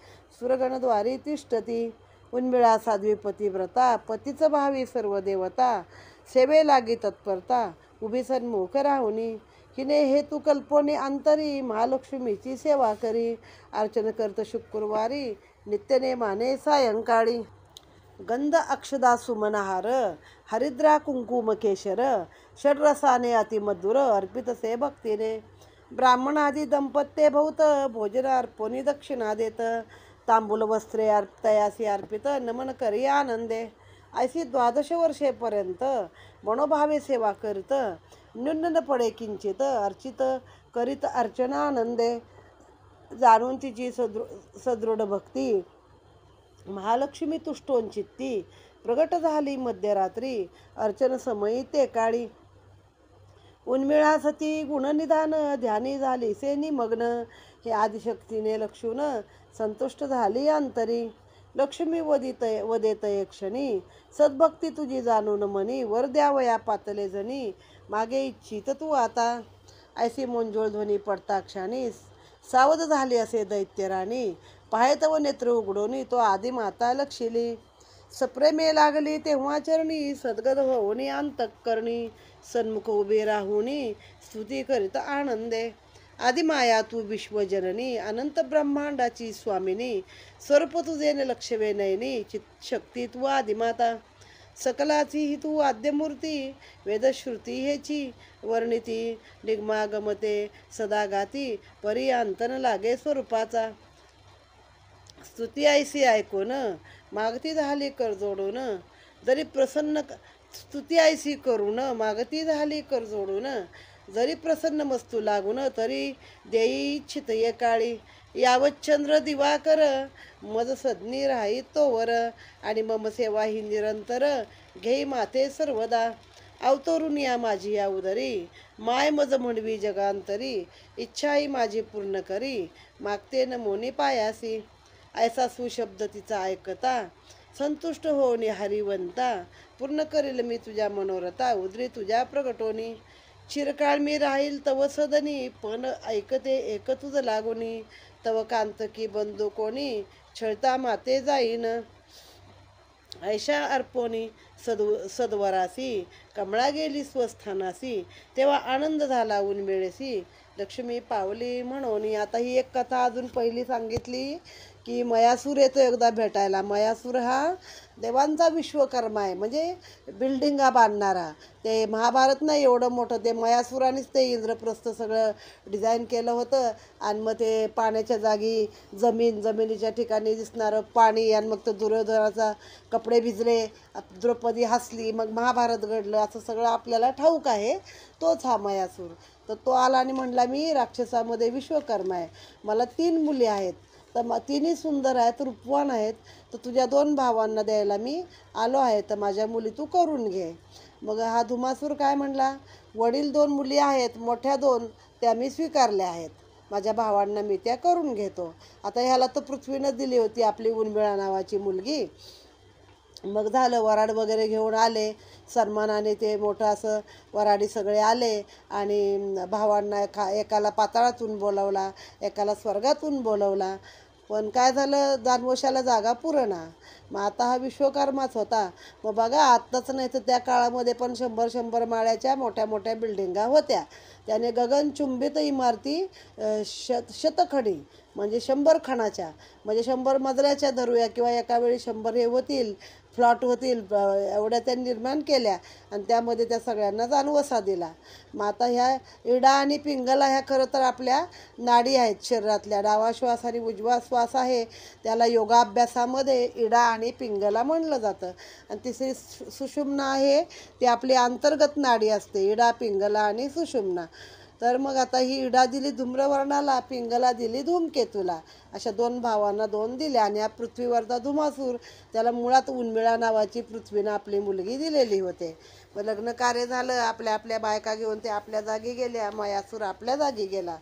सुरगणद्वारी तिष्ठती. उन्मिळा साध्वी पतिव्रता पतीच भावी सर्व देवता. सेवे लागी तत्परता उभी सन्मुख राहुनी. हिने हेतू कल्पने अंतरी महालक्ष्मीची सेवा करी. अर्चन करत शुक्रवारी नित्यनेमाने सायंकाळी. गंध अक्षदा सुमनहार हरिद्रा कुंकुम केशर. षड्रसाने अतिमधुर अर्पित से भक्तीने. ब्राह्मणादी दंपत्ये बहुत भोजन अर्पणी दक्षिणा देत. तांबूल वस्त्रे तयासी अर्पित नमन करी आनंदे. ऐसी 12 वर्षेपर्यंत मनोभावे सेवा करीत न्यून न पडे किंचित. अर्चित करीत अर्चना आनंदे. जाणून तिची सदृढ भक्ती महालक्ष्मी तुष्टोन चित्ती. प्रगट झाली मध्यरात्री अर्चन समयी ते काळी. उन्मिळा सती गुणनिधान ध्यानी झाली से निमग्न. हे आदिशक्तीने लक्षून संतुष्ट झाली अंतरी. लक्ष्मी वदेत क्षणी सद्भक्ती तुझी जाणून मनी. वर द्यावया पातले जणी मागे इच्छित तू आता. ऐसी मंजूळ ध्वनी पडता क्षणी सावध झाली असे दैत्यराणी. पाहे व नेत्र उघडोनी तो आधी माता लक्षिली. सप्रेमे लागली तेव्हा चरणी सद्गद होऊनी अंतःकरणी. सन्मुख उभे राहुनी स्तुती करीत आनंदे. आदिमाया तू विश्वजननी अनंत ब्रह्मांडाची स्वामिनी. स्वरूप तुझे न लक्षवे नयनी शक्ती तू आदिमाता. सकलाची ही तू आद्यमूर्ती वेदश्रुती हेची वर्णिती. निगमागमते सदा गाती परी अंतन लागे स्वरूपाचा. स्तुती ऐसी ऐकून मागती झाली कर जोडून. जरी प्रसन्न स्तुती ऐसी करून मागती झाली कर जोडून. जरी प्रसन्न मस्तू लागून तरी देई इच्छित ये काळी. यावच्चंद्र दिवाकर मज सदनी राही तोवर. आणि मम सेवा ही निरंतर घेई माते सर्वदा. अवतरून या माझी या उदरी माय मज म्हणवी जगांतरी. इच्छाही माझी पूर्ण करी मागते न मोनी पायासी. ऐसा सुशब्द तिचा ऐकता संतुष्ट होऊनी हरिवंता. पूर्ण करील मी तुझ्या मनोरथा उदरी तुझ्या प्रगटोनी. चिरकाळ मी राहील तव सदनी पण ऐकते एक तुझ लागोनी. तव कांतकी बंधू कोणी छळता माते जाईन. ऐशा अर्पोनी सद्वरासी कमळा गेली स्वस्थानासी. तेव्हा आनंद झाला उन्मिळेसी लक्ष्मी पावली म्हणून. आता ही एक कथा अजून पहिली सांगितली की मयासूर येतो एकदा भेटायला. मयासूर हा देवांचा विश्वकर्मा आहे म्हणजे बिल्डिंगा बांधणारा. ते महाभारत नाही एवढं मोठं ते मयासुरानेच ते इंद्रप्रस्थ सगळं डिझाईन केलं होतं. आणि मग ते पाण्याच्या जागी जमिनीच्या ठिकाणी दिसणारं पाणी. आणि मग तो दुर्योधनाचा कपडे भिजले द्रौपदी हसली मग महाभारत घडलं असं सगळं आपल्याला ठाऊक आहे. तोच हा मयासूर. तर तो आला आणि म्हणला मी राक्षसामध्ये विश्वकर्मा आहे. मला 3 मुली आहेत तर तिन्ही सुंदर आहेत रूपवान आहेत. तर तुझ्या 2 भावांना द्यायला मी आलो आहे तर माझ्या मुली तू करून घे. मग हा धुमासूर काय म्हणला वडील 2 मुली आहेत मोठ्या 2 त्या मी स्वीकारल्या आहेत. माझ्या भावांना मी त्या करून घेतो. आता ह्याला तर पृथ्वीनं दिली होती आपली उर्मिळा नावाची मुलगी. मग झालं, वराड वगैरे घेऊन आले सन्मानाने, ते मोठं असं वराडी सगळे आले आणि भावांना एकाला पाताळातून बोलवला, एकाला स्वर्गातून बोलवला. पण काय झालं, दानवशाला जागा पुरणा. मग आता हा विश्वकर्माच होता. मग बघा, आत्ताच नाही तर त्या काळामध्ये पण 100-100 माळ्याच्या मोठ्या मोठ्या बिल्डिंगा होत्या. त्याने गगनचुंबित इमारती शतखडी म्हणजे 100 खणाच्या, म्हणजे 100 मजल्याच्या धरूया, किंवा एका वेळी 100 हे होतील, फ्लॉट होतील, एवढ्या त्या निर्माण केल्या आणि त्यामध्ये त्या सगळ्यांना जानवसा दिला. मग आता ह्या इडा आणि पिंगला ह्या खरं तर आपल्या नाडी आहेत शरीरातल्या. डावा श्वास आणि उजवा श्वास आहे, त्याला योगाभ्यासामध्ये इडा आणि पिंगला म्हणलं जातं. आणि तिसरी सुषुम्ना आहे, ती आपली अंतर्गत नाडी असते, इडा, पिंगला आणि सुषुम्ना. तर मग आता ही इडा दिली धूम्रवर्णाला, पिंगला दिली धूमकेतूला. अशा 2 भावांना 2 दिल्या. आणि या पृथ्वीवरचा धुमासूर, त्याला मुळात उर्मिळा नावाची पृथ्वीनं आपली मुलगी दिलेली होते. मग लग्न कार्य झालं, आपल्या आपल्या बायका घेऊन ते आपल्या जागी गेल्या, मयासूर आपल्या जागी गेला.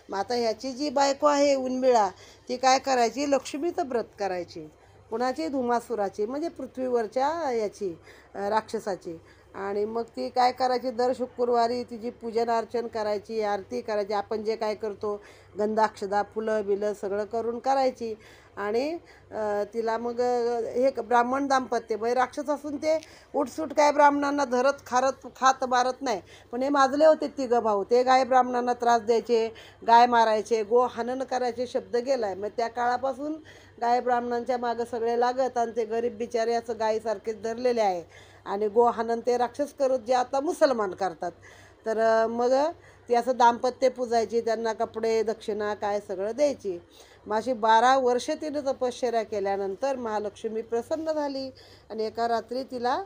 मग आता ह्याची जी बायको आहे उर्मिळा, ती काय करायची, लक्ष्मीचं व्रत करायची. कुणाची, धुमासुराची, म्हणजे पृथ्वीवरच्या याची, राक्षसाची. आणि मग ती काय करायची, दर शुक्रवारी तिची पूजन अर्चन करायची, आरती करायची, आपण जे काय करतो, गंधाक्षदा फुलं बिलं सगळं करून करायची. आणि तिला मग हे ब्राह्मण दाम्पत्य, म्हणजे राक्षस असून ते उठसूट काय ब्राह्मणांना धरत खात मारत नाही. पण हे माजले होते 3 भाऊ, ते गाय ब्राह्मणांना त्रास द्यायचे, गाय मारायचे, गो हनन करायचे शब्द गेलाय. मग त्या काळापासून गाय ब्राह्मणांच्या मागं सगळे लागत आणि ते गरीब बिचारे असं गायीसारखेच धरलेले आहे. आणि गो हनन ते राक्षस करत जे आता मुसलमान करतात. तर मग ती असं दाम्पत्य पूजायची, त्यांना कपडे दक्षिणा काय सगळं द्यायची. मग अशी 12 वर्षे तिने तपश्चर्या केल्यानंतर महालक्ष्मी प्रसन्न झाली आणि एका रात्री तिला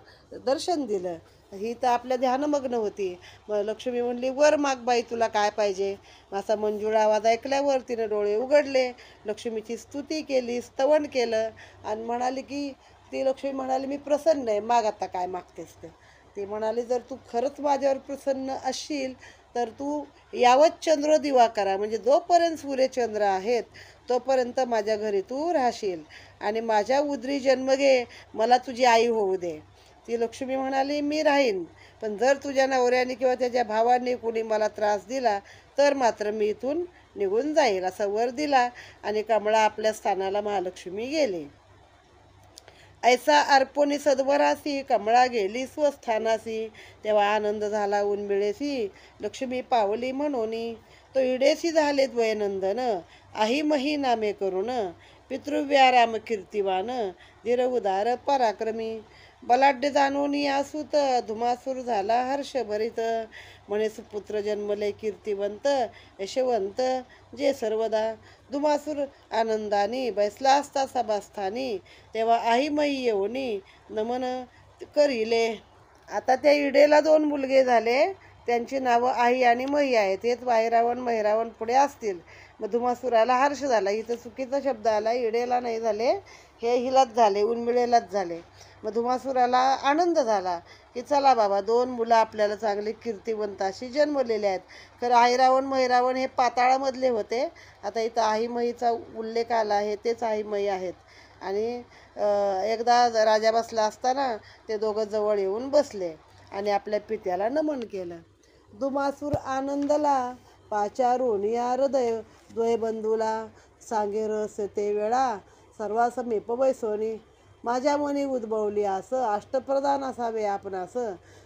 दर्शन दिलं. ही तर आपल्या ध्यानमग्न होती. मग लक्ष्मी म्हणली, वर माग बाई, तुला काय पाहिजे. असा मंजूळ आवाज ऐकल्यावर तिने डोळे उघडले, लक्ष्मीची स्तुती केली, स्तवन केलं आणि म्हणाली की, ती लक्ष्मी म्हणाली, मी प्रसन्न आहे, माग आता काय मागतेस ते. ती म्हणाली, जर तू खरंच माझ्यावर प्रसन्न असशील तर तू यावत चंद्र दिवा करा, म्हणजे जोपर्यंत सूर्यचंद्र आहेत तोपर्यंत माझ्या घरी तू राहशील आणि माझ्या उदरी जन्म घे, मला तुझी आई होऊ दे. ती लक्ष्मी म्हणाली, मी राहीन, पण जर तुझ्या नवऱ्याने किंवा त्याच्या भावाने कोणी मला त्रास दिला तर मात्र मी इथून निघून जाईल, असा वर दिला. आणि कमळा आपल्या स्थानाला महालक्ष्मी गेली. ऐसा अर्पोनी सद्वरासी, कमळा गेली स्वस्थानासी. तेव्हा आनंद झाला उर्मिळेसी, लक्ष्मी पावली म्हणोनी. तो इडेसी झाले द्वयनंदन, आही मही नामे करुण. पितृव्याराम कीर्तिवान, धीर उदार पराक्रमी. बलाढ्य जाणोनी आसूत, धुमासूर झाला हर्षभरित. म्हणे सुपुत्र जन्मले कीर्तिवंत, यशवंत जे सर्वदा. धुमासूर आनंदानी बैसला असता सभास्थानी, तेव्हा आई मई येऊनी नमन करिले. आता त्या इडेला 2 मुलगे झाले, त्यांची नावं आई आणि मही आहेत. हेच वाहिरावण महिरावण पुढे असतील. मग धुमासुराला हर्ष झाला, इथं चुकीचा शब्द आला, इडेला नाही झाले, हे हिलाच झाले, उर्मिळेलाच झाले. मग धुमासुराला आनंद झाला की चला बाबा, 2 मुलं आपल्याला चांगली कीर्तिवंत अशी जन्मलेले आहेत. खरं आहिरावण महिरावण हे पाताळामधले होते. आता इथं आहीमहीचा उल्लेख आला आहे, तेच आहीमही आहेत. आणि एकदा राजा बसला असताना ते दोघं जवळ येऊन बसले आणि आपल्या पित्याला नमन केलं. धुमासूर आनंदला पाचारून या हृदय, द्वयबंधूला सांगे रस ते वेळा, सर्वासमीप बैसोनी. माझ्या मनी उद्भवली असं, अष्टप्रधान असावे आपणास.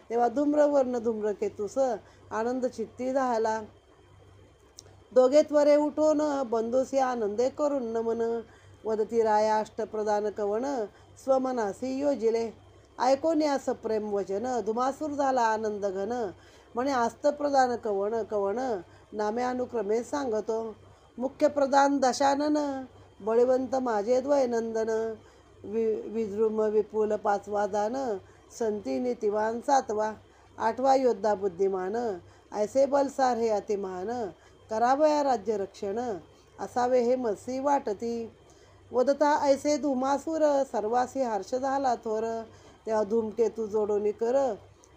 तेव्हा धूम्रवर्ण धूम्रकेतूस आनंद चित्ती झाला. दोघे त्वरे उठून बंधुसी आनंदे करून नमन. वदती राया अष्टप्रधान कवण, स्वमनासी योजिले. ऐकून या सप्रेम वचन, धुमासूर झाला आनंद घन. म्हणे अष्टप्रधान कवण कवण, नामे अनुक्रमे सांगतो. मुख्य प्रधान दशानन, बळीवंत माझे द्वयनंदन. विद्रुम विपुल 5वा दान, संती नीतिवान 7वा. 8वा योद्धा बुद्धिमान, ऐसे बलसार हे अतिमान. करावया राज्य रक्षण, असावे हे मसी वाटती. वदता ऐसे धुमासूर, सर्वासी हर्ष झाला थोर. तेव्हा धूमकेतू जोडोनी कर,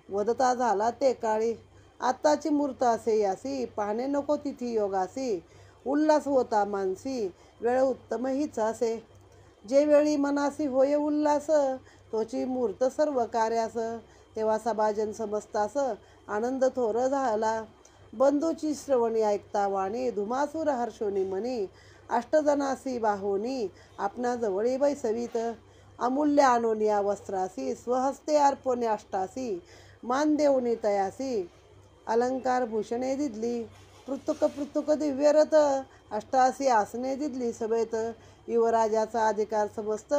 वदता झाला ते काळी. आत्ताची मूर्त असे यासी, पाहणे नको तिथी योगासी. उल्हास होता मानसी वेळ उत्तम हीच असे. जे वेळी मनासी होय उल्हास तोची मूर्त सर्व कार्यास. तेव्हा सभाजन समजतास आनंद थोर झाला. बंधूची श्रवणी ऐकता वाणी धुमासूर हर्षोनी मनी. अष्टजनासी बाहोनी आपणा जवळी बैसवीत. अमूल्य आणोनिया वस्त्रासी स्वहस्ते अर्पणे अष्टासी. मान देऊनी तयासी अलंकार भूषणे दिदली. पृथुक पृथुक दिव्यरथ अष्टासी आसने दिदली सभेत. युवराजाचा अधिकार समस्त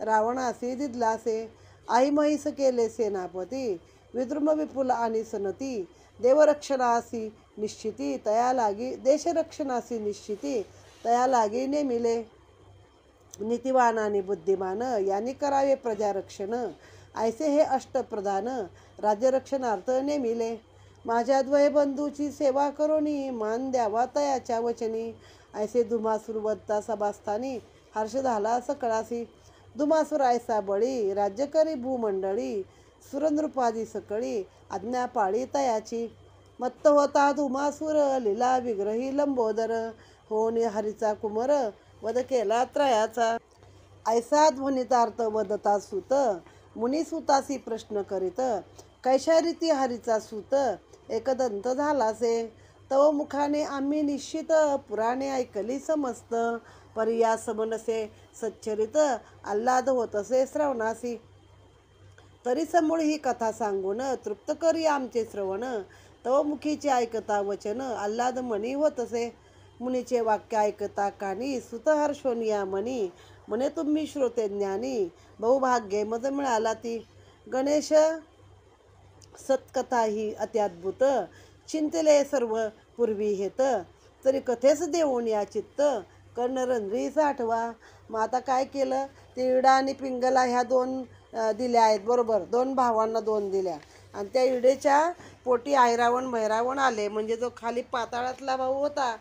रावणासी दिदलासे. आई महिस केले सेनापती विद्रुम विपुल आणि सनती. देवरक्षणासी निश्चिती तया लागी देशरक्षणासी निश्चिती तया लागी नेमिले. नीतिवान आणि बुद्धिमान यांनी करावे प्रजारक्षण. ऐसे हे अष्टप्रधान राज्यरक्षणार्थ नेमिले. माझ्या द्वय बंधूची सेवा करोनी मान द्यावा तयाच्या वचनी. ऐसे धुमासूर वदता सभास्थानी हर्ष झाला सकळासी. धुमासूर ऐसा बळी राज्य करी भूमंडळी. सुरनृपादी सकळी आज्ञा पाळी तयाची. मत्त होता धुमासूर लीला विग्रही लंबोदर. होऊन हरीचा कुमर वध केला त्रयाचा. ऐसा ध्वनितार्थ वदता सूत मुनिसुतासी प्रश्न करीत. कैशा रीती हरीचा सूत एकदंत झालासे. तव मुखाने आम्ही निश्चित पुराणे ऐकली समस्त. परिया समनसे सच्चरित आल्हाद होतसे श्रवणासी. तरी समूळ ही कथा सांगून तृप्त करी आमचे श्रवण. तव मुखीचे ऐकता वचन आल्हाद मनी होतसे. मुनीचे वाक्य ऐकता कानी सुत हर्षोनिया मनी. म्हणे तुम्ही श्रोते ज्ञानी बहुभाग्ये मज मिळाला ती. गणेश सत्कथा ही अत्याद्भुत चिंतले सर्व पूर्वी हेत. तरी कथेस देऊन या चित्त कर्णरंध्री साठवा. मग आता काय केलं ते इडा आणि पिंगला ह्या दोन दिल्या आहेत बरोबर. दोन भावांना दोन दिल्या आणि त्या इडेच्या पोटी ऐरावण भैरावण आले. म्हणजे जो खाली पाताळातला भाऊ होता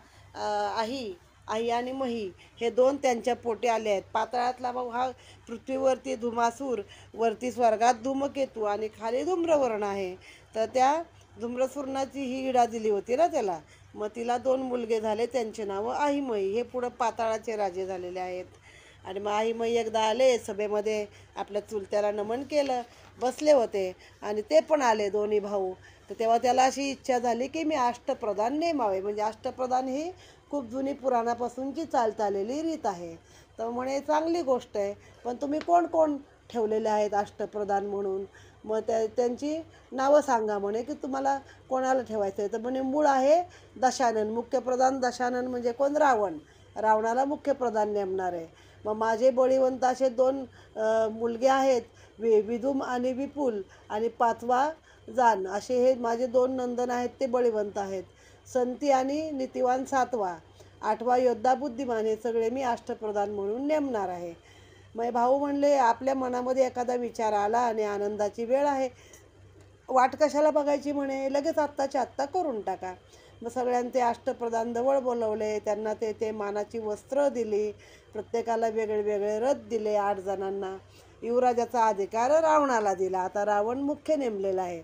आई आणि मही हे दोन त्यांच्या पोटी आले आहेत. पाताळातला भाऊ हा पृथ्वीवरती धुमासूर वरती स्वर्गात धूमकेतू आणि खाली धूम्रवर्ण आहे. तर त्या धूम्रसूर्णाची ही इडा दिली होती ना त्याला. मग तिला दोन मुलगे झाले त्यांचे नावं आहिमई. हे पुढं पाताळाचे राजे झालेले आहेत. आणि मग आहिमई एकदा आले सभेमध्ये आपल्या चुलत्याला नमन केलं बसले होते आणि ते पण आले दोन्ही भाऊ. तर तेव्हा त्याला अशी इच्छा झाली की मी अष्टप्रधान नेमावे. म्हणजे अष्टप्रधान ही खूप जुनी पुराणापासूनची चालत आलेली रीत आहे. तर म्हणे चांगली गोष्ट आहे पण तुम्ही कोण कोण ठेवलेले आहेत अष्टप्रधान म्हणून. मग त्यांची नावं सांगा म्हणे की तुम्हाला कोणाला ठेवायचं आहे. तर म्हणे मूळ आहे दशानन. मुख्यप्रधान दशानन म्हणजे कोण रावण. रावणाला मुख्यप्रधान नेमणार आहे. मग माझे बळीवंत असे दोन मुलगे आहेत विदुम आणि विपुल आणि पाचवा जान असे हे माझे दोन नंदन आहेत ते बळीवंत आहेत. संती आणि नीतिवान सातवा. आठवा योद्धा बुद्धिमान. हे सगळे मी अष्टप्रधान म्हणून नेमणार आहे. मग भाऊ म्हणले आपल्या मनामध्ये एखादा विचार आला आणि आनंदाची वेळ आहे वाट कशाला बघायची म्हणे लगेच आत्ताच्या आत्ता करून टाका. मग सगळ्यांचे अष्टप्रधान जवळ बोलवले. त्यांना ते मानाची वस्त्र दिली. प्रत्येकाला वेगळे वेगळे रथ दिले. 8 जणांना. युवराजाचा अधिकार रावणाला दिला. आता रावण मुख्य नेमलेला आहे.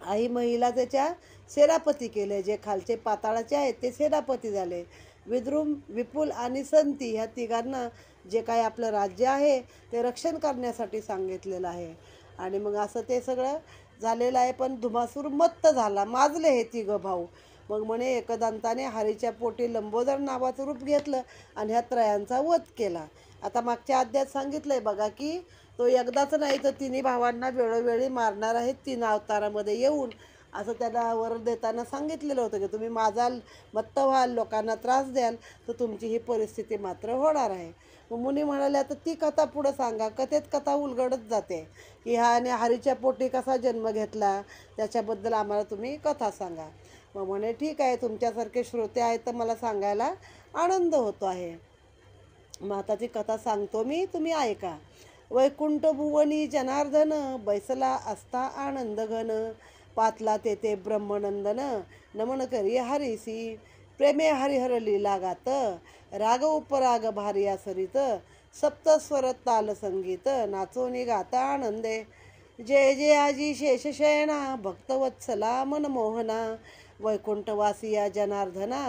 आई महिला त्याच्या सेनापती केले. जे खालचे पाताळाचे आहेत ते सेनापती झाले. विद्रुम विपुल आणि संती ह्या तिघांना जे काही आपलं राज्य आहे ते रक्षण करण्यासाठी सांगितलेलं आहे. आणि मग असं ते सगळं झालेलं आहे. पण धुमासूर मत्त झाला. माजले हे तिघं भाऊ. मग म्हणे एकदंताने हरीच्या पोटी लंबोदर नावाचं रूप घेतलं आणि ह्या त्रयांचा वध केला. आता मागच्या अध्यायात सांगितलंय बघा की तो एकदाच नाही तर तिन्ही भावांना वेळोवेळी मारणार आहेत 3 अवतारामध्ये येऊन असं त्याला वर देताना सांगितलेलं होतं की तुम्ही माजाल मत्त व्हाल लोकांना त्रास द्याल तर तुमची ही परिस्थिती मात्र होणार आहे. मग मुनी म्हणाले आता ती कथा पुढं सांगा. कथेत कथा उलगडत जाते की ह्याने हरीच्या पोटी कसा जन्म घेतला त्याच्याबद्दल आम्हाला तुम्ही कथा सांगा. मग म्हणे ठीक आहे तुमच्यासारखे श्रोते आहेत तर मला सांगायला आनंद होतो आहे. मग आता ती कथा सांगतो मी तुम्ही ऐका. वैकुंठ भुवनी जनार्दन बैसला असता आनंद घन. पातला तेथे ब्रह्मनंदन नमन करी हरीसी. प्रेमे हरिहर लीला गात राग उपराग भारिया सरित. सप्तस्वर ताल संगीत नाचोनी गाता आनंदे. जय जय आजी शेषशयना भक्तवत्सला मनमोहना. वैकुंठवासिया जनार्दना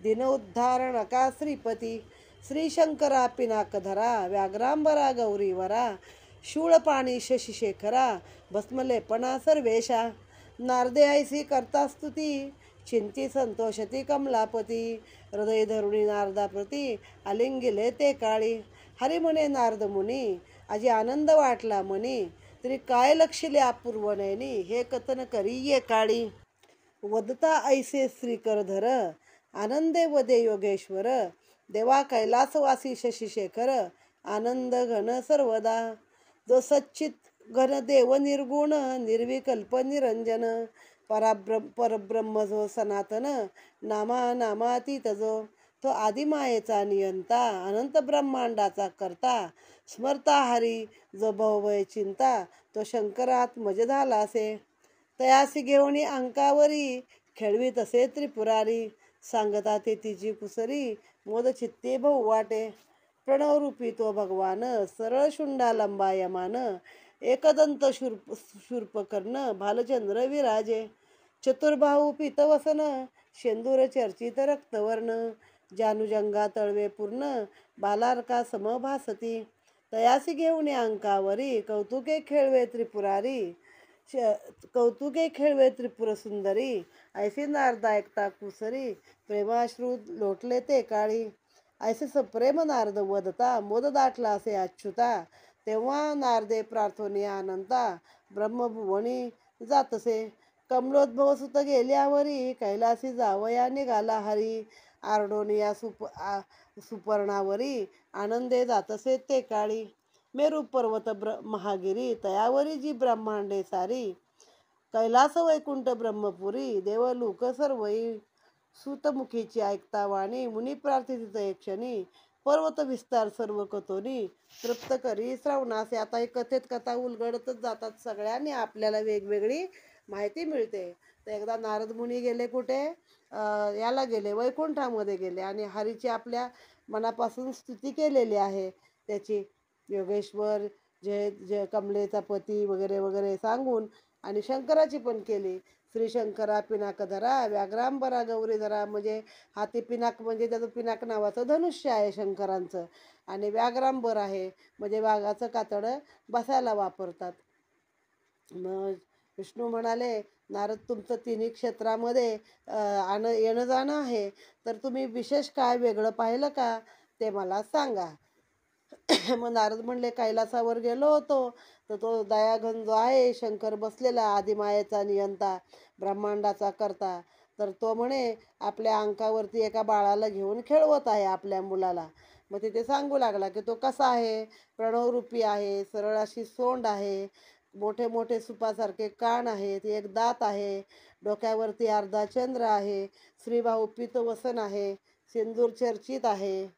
दिन उद्धारणका श्रीपती. श्री शंकरा पिनाकधरा व्याघ्रांबरा गौरीवरा. शूळपाणी शशिशेखरा भस्मलेपना सर्वेशा. नारदे ऐसी करता स्तुती चिंती संतोषती कमलापती. हृदय धरुणी नारदाप्रती आलिंगिले ते काळी. हरी म्हणे नारद मुनी आजी आनंद वाटला मनी. तरी काय लक्षिले अपूर्व नयनी हे कथन करी ये काळी. वदता ऐसे श्रीकरधर आनंदे वदे योगेश्वर. देवा कैलासवासी शशिशेखर आनंद घन सर्वदा. जो सच्चित घन देव निर्गुण निर्विकल्प निरंजन. परब्रह्म जो सनातन नामातीत जो. तो आदिमायेचा नियंता अनंत ब्रह्मांडाचा करता. स्मरता हरी जो भवभय चिंता तो शंकरात मज झालासे. तयासी घेऊनी अंकावरी खेळवी तसे त्रिपुरारी. सांगता ते तिची कुसरी मोद चित्ते बहु वाटे. प्रणवरूपी तो भगवान सरळ शुंडा लंबायमान. एकदंत शूर्पकर्ण भालचंद्र विराजे. चतुर्बाहू पीतवसन शेंदूर चर्चित रक्तवर्ण. जानुजंगा तळवे पूर्ण बालार्का समभासती. तयासी घेऊन अंकावरी कौतुके खेळवे त्रिपुरारी. कौतुके खेळवे त्रिपुर सुंदरी. ऐसे नारदा ऐकता कुसरी प्रेमाश्रू लोटले ते काळी. ऐसे सप्रेम नारद वदता मोद दाटला असे अच्युता. तेव्हा नारदे प्रार्थने अनंता ब्रह्मभुवनी जातसे. कमलोद्भव सुत गेल्यावरी कैलासी जावया निघाला हरी. आर्डोनिया सुपर्णावरी आनंदे जातसे ते काळी. मेरू पर्वत महागिरी तयावरी जी ब्रह्मांडे सारी. कैलास वैकुंठ ब्रह्मपुरी देवलोक सर्वई. सुतमुखीची ऐकता वाणी मुनी प्रार्थित क्षणी. पर्वत विस्तार सर्व कतोनी तृप्त करी श्रवणासे. आता ही कथेत कथा उलगडतच जातात सगळ्यांनी आपल्याला वेगवेगळी माहिती मिळते. तर एकदा नारद मुनी गेले कुठे याला गेले वैकुंठामध्ये गेले आणि हरीची आपल्या मनापासून स्तुती केलेली आहे त्याची. योगेश्वर जय जय कमलेचा पती वगैरे वगैरे सांगून आणि शंकराची पण केली. श्री शंकरा पिनाकधरा व्याघ्रांबरा गौरीधरा. म्हणजे हाती पिनाक म्हणजे त्याचं पिनाक नावाचं धनुष्य आहे शंकरांचं. आणि व्याघ्रांबर आहे म्हणजे वाघाचं कातडं बसायला वापरतात. मग विष्णू म्हणाले नारद तुमचं तिन्ही क्षेत्रामध्ये येणं जाणं आहे तर तुम्ही विशेष काय वेगळं पाहिलं का ते मला सांगा. मग नारद म्हणले कैलासावर गेलो होतो तर तो दयाघन जो आहे शंकर बसलेला आदिमायेचा नियंता ब्रह्मांडाचा करता. तर तो म्हणे आपल्या अंकावरती एका बाळाला घेऊन खेळवत आहे आपल्या मुलाला. मग तिथे सांगू लागला की तो कसा आहे. प्रणवरूपी आहे. सरळ अशी सोंड आहे. मोठे मोठे सुपासारखे कान आहेत. एक दात आहे. डोक्यावरती अर्धा चंद्र आहे. श्रीबाहू पीतवसन आहे. सिंदूर चर्चित आहे.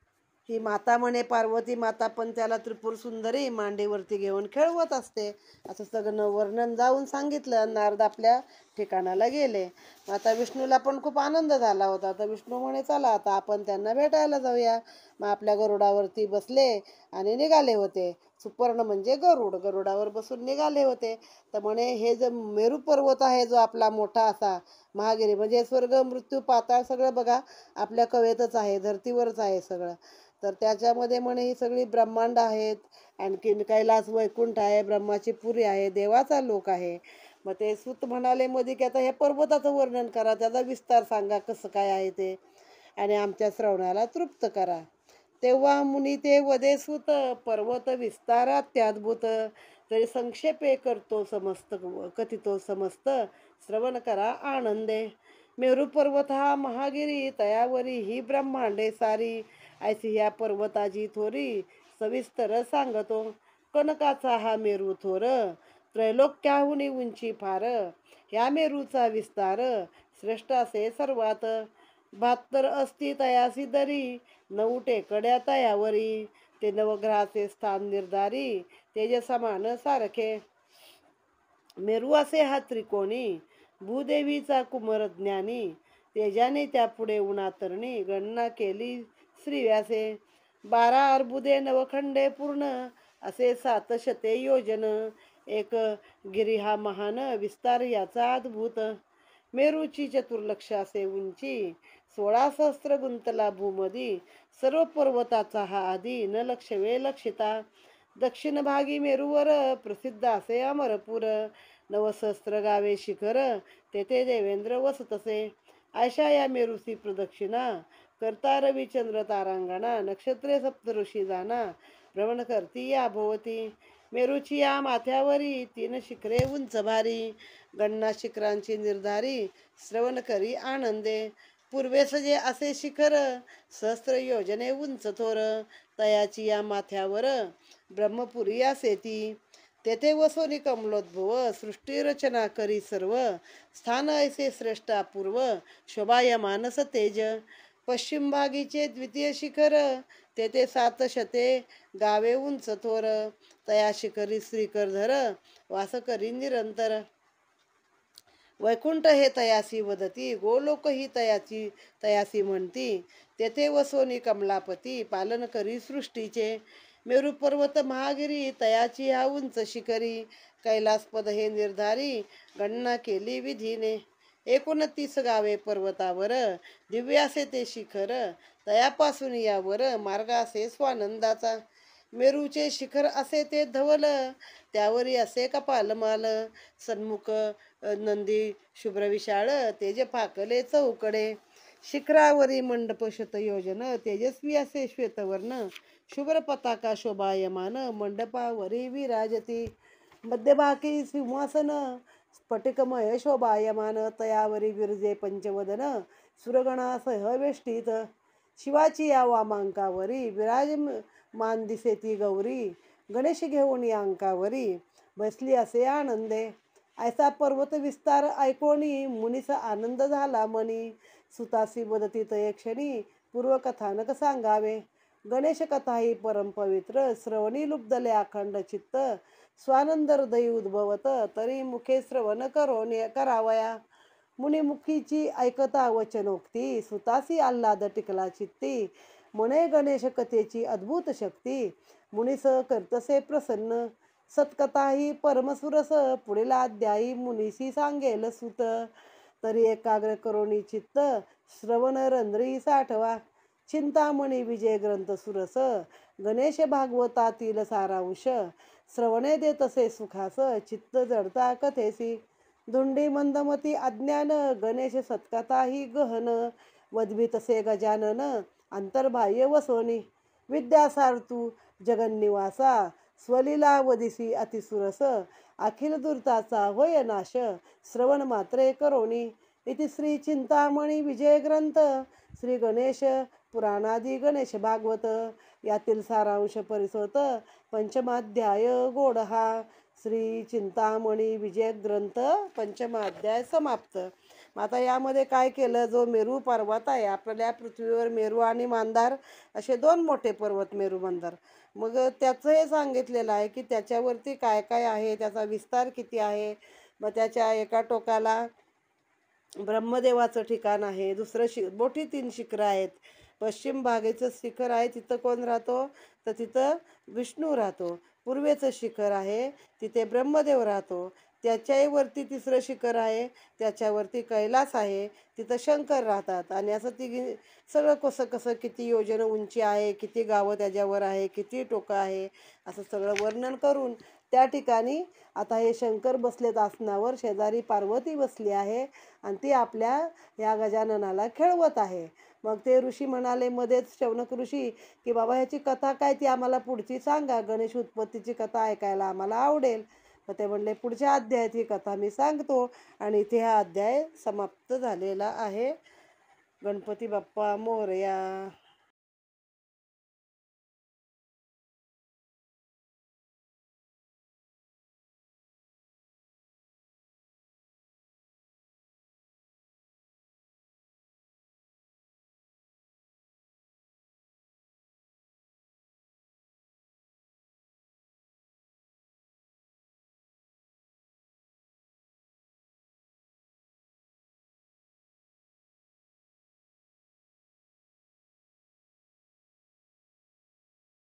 ही माता म्हणे पार्वती माता पण त्याला त्रिपुर सुंदरी मांडीवरती घेऊन खेळवत असते. असं सगळं वर्णन जाऊन सांगितलं. नारद आपल्या ठिकाणाला गेले. आता विष्णूला पण खूप आनंद झाला होता. तर विष्णू म्हणे चला आता आपण त्यांना भेटायला जाऊया. मग आपल्या गरुडावरती बसले आणि निघाले होते. सुपर्ण म्हणजे गरुड. गरुडावर बसून निघाले होते. तर म्हणे हे जो मेरू पर्वत आहे जो आपला मोठा असा महागिरी म्हणजे स्वर्ग मृत्यू पाताळ सगळं बघा आपल्या कवेतच आहे. धर्तीवरच आहे सगळं. तर त्याच्यामध्ये म्हणे ही सगळी ब्रह्मांड आहेत. आणखीन कैलास वैकुंठ आहे. ब्रह्माची पुरी आहे. देवाचा लोक आहे. मग ते सूत म्हणाले मध्ये की आता हे पर्वताचं वर्णन करा. त्याचा विस्तार सांगा कसं काय आहे ते आणि आमच्या श्रवणाला तृप्त करा. तेव्हा मुनी ते वदे सूत पर्वत विस्तारात त्याद्भुत. तरी संक्षेपे करतो समस्त कथितो समस्त श्रवण करा आनंदे. मेरू पर्वत हा महागिरी तयावरी ही ब्रह्मांडे सारी. ऐसी ह्या पर्वताची थोरी सविस्तर सांगतो. कनकाचा हा मेरू थोर त्रैलोक्याहुनी उंची फार. ह्या मेरूचा विस्तार श्रेष्ठ असे सर्वात. 72 असती तयासी दरी 9 टेकड्या तयावरी. ते नवग्रहाचे स्थान निर्धारी तेज समान सारखे. मेरू असे हा त्रिकोणी भूदेवीचा कुमार ज्ञानी. तेजाने त्या पुढे उन्हातरणी गणना केली श्रीव्यासे. 12 अर्बुदे नवखंडे पूर्ण असे 700 योजन. एक गिरी हा महान विस्तार याचा अद्भुत. मेरूची चतुर्लक्ष असे उंची, 16 सहस्त्र गुंतला भूमधी, सर्व पर्वताचा हा आदी, न लक्षवे लक्षिता. दक्षिण भागी मेरूवर प्रसिद्ध असे अमरपूर, 9 सहस्त्र गावे शिखर, तेथे देवेंद्र वसतसे. अशा या मेरूसी प्रदक्षिणा, करता रविचंद्र तारांगणा, नक्षत्रे सप्तऋषी जाना, भ्रमण करती या भोवती. मेरूची या माथ्यावरी 3 शिखरे उंच भारी, गणना शिखरांची निर्धारी, श्रवण करी आनंदे. पूर्वेस जे असे शिखर, सहस्त्र योजने उंच थोर, तयाची या माथ्यावर ब्रह्मपुरी असेती. तेथे वसोनी कमलोद्भव, सृष्टी रचना करी सर्व, स्थान ऐसे श्रेष्ठ अपूर्व, शोभायमानस तेज. पश्चिम भागीचे द्वितीय शिखर, तेथे 7 शते गावे उंच थोर, तया शिखरी श्रीकरधर वास करी निरंतर. वैकुंठ हे तयासी वदती, गोलोक ही तयासी म्हणती, तेथे वसोनी कमलापती, पालन करी सृष्टीचे. मेरू पर्वत महागिरी, तयाची हा उंच शिखरी, कैलासपद हे निर्धारी, गणना केली विधीने. 29 गावे पर्वतावर, दिव्य असे ते शिखर, तयापासून यावर मार्ग असे स्वानंदाचा. मेरूचे शिखर असे ते धवल, त्यावरी असे कपालमाल, सन्मुख नंदी शुभ्र विशाळ, तेज फाकले चौकडे. शिखरावरी मंडप शतयोजन, तेजस्वी असे श्वेतवर्ण, शुभ्र पताका शोभायमान, मंडपावरी विराजती. मध्यभागी सिंहासन, स्फटिकमय शोभायमान, तयावरी विरजे पंचवदन, सुरगणासह वेष्टीत. शिवाची या वामांकावरी विराजमान दिसे ती गौरी, गणेश घेऊन या अंकावरी बसली असे आनंदे. ऐसा पर्वत विस्तार ऐकोनी, मुनीस आनंद झाला मनी, सुतासी वदती तये क्षणी, पूर्वकथानक सांगावे. गणेश कथा ही परमपवित्र, श्रवणी लुब्धले अखंड चित्त, स्वानंद हृदयी उद्भवत, तरी मुखे श्रवण करावया. मुनिमुखीची ऐकता वचनोक्ती, सुतासी आल्हाद टिकला चित्ती, म्हणे गणेश कथेची अद्भुत शक्ती, मुनीस करतसे प्रसन्न. सत्कथा ही परमसुरस, पुढील अध्यायी मुनीसी सांगेल सुत, तरी एकाग्र करोनी चित्त, श्रवण रंध्री साठवा. चिंतामणी विजय ग्रंथ सुरस, गणेश भागवतातील सारांश, श्रवणे देतसे सुखास, चित्त जडता कथेसी. धुंडी मंदमती अज्ञान, गणेश सत्कथा ही गहन, वद्भितसे गजानन, अंतर्बाह्य वसोनी. विद्यासार तू जगन्निवासा, स्वलीला वदिसी अतिसुरस, अखिल दुर्ताचा होय नाश, श्रवण मात्रे करोनी. इति श्री चिंतामणी विजय ग्रंथ, श्री गणेश पुराणादि गणेश भागवत, यातील सारांश परिसोत पंचमाध्याय गोडहा. श्री चिंतामणी विजय ग्रंथ पंचमाध्याय समाप्त. आता यामध्ये काय केलं, जो मेरू पर्वत आहे, आपल्या पृथ्वीवर मेरू आणि मांधार असे 2 मोठे पर्वत, मेरू मांधार, मग त्याचं हे सांगितलेलं आहे की त्याच्यावरती काय काय आहे, त्याचा विस्तार किती आहे. मग त्याच्या एका टोकाला ब्रह्मदेवाचं ठिकाण आहे, दुसरं मोठी 3 शिखरं आहेत. पश्चिम भागेचं शिखर आहे, तिथं कोण राहतो, तर तिथं विष्णू राहतो. पूर्वेचं शिखर आहे, तिथे ब्रह्मदेव राहतो. त्याच्याही वरती 3रं शिखर आहे, त्याच्यावरती कैलास आहे, तिथं शंकर राहतात. आणि असं सगळं कसं कसं किती योजन उंची आहे, किती गावं त्याच्यावर आहे, किती टोकं आहे, असं सगळं वर्णन करून त्या ठिकाणी आता हे शंकर बसलेत आसनावर, शेजारी पार्वती बसली आहे आणि ती आपल्या या गजाननाला खेळवत आहे. मग ते ऋषी म्हणाले मध्येच, शौनक ऋषी, की बाबा ह्याची कथा काय ती आम्हाला पुढची सांगा, गणेश उत्पत्तीची कथा ऐकायला आम्हाला आवडेल. मग ते म्हणले पुढच्या अध्यायात ही कथा मी सांगतो. आणि इथे हा अध्याय समाप्त झालेला आहे. गणपती बाप्पा मोरया.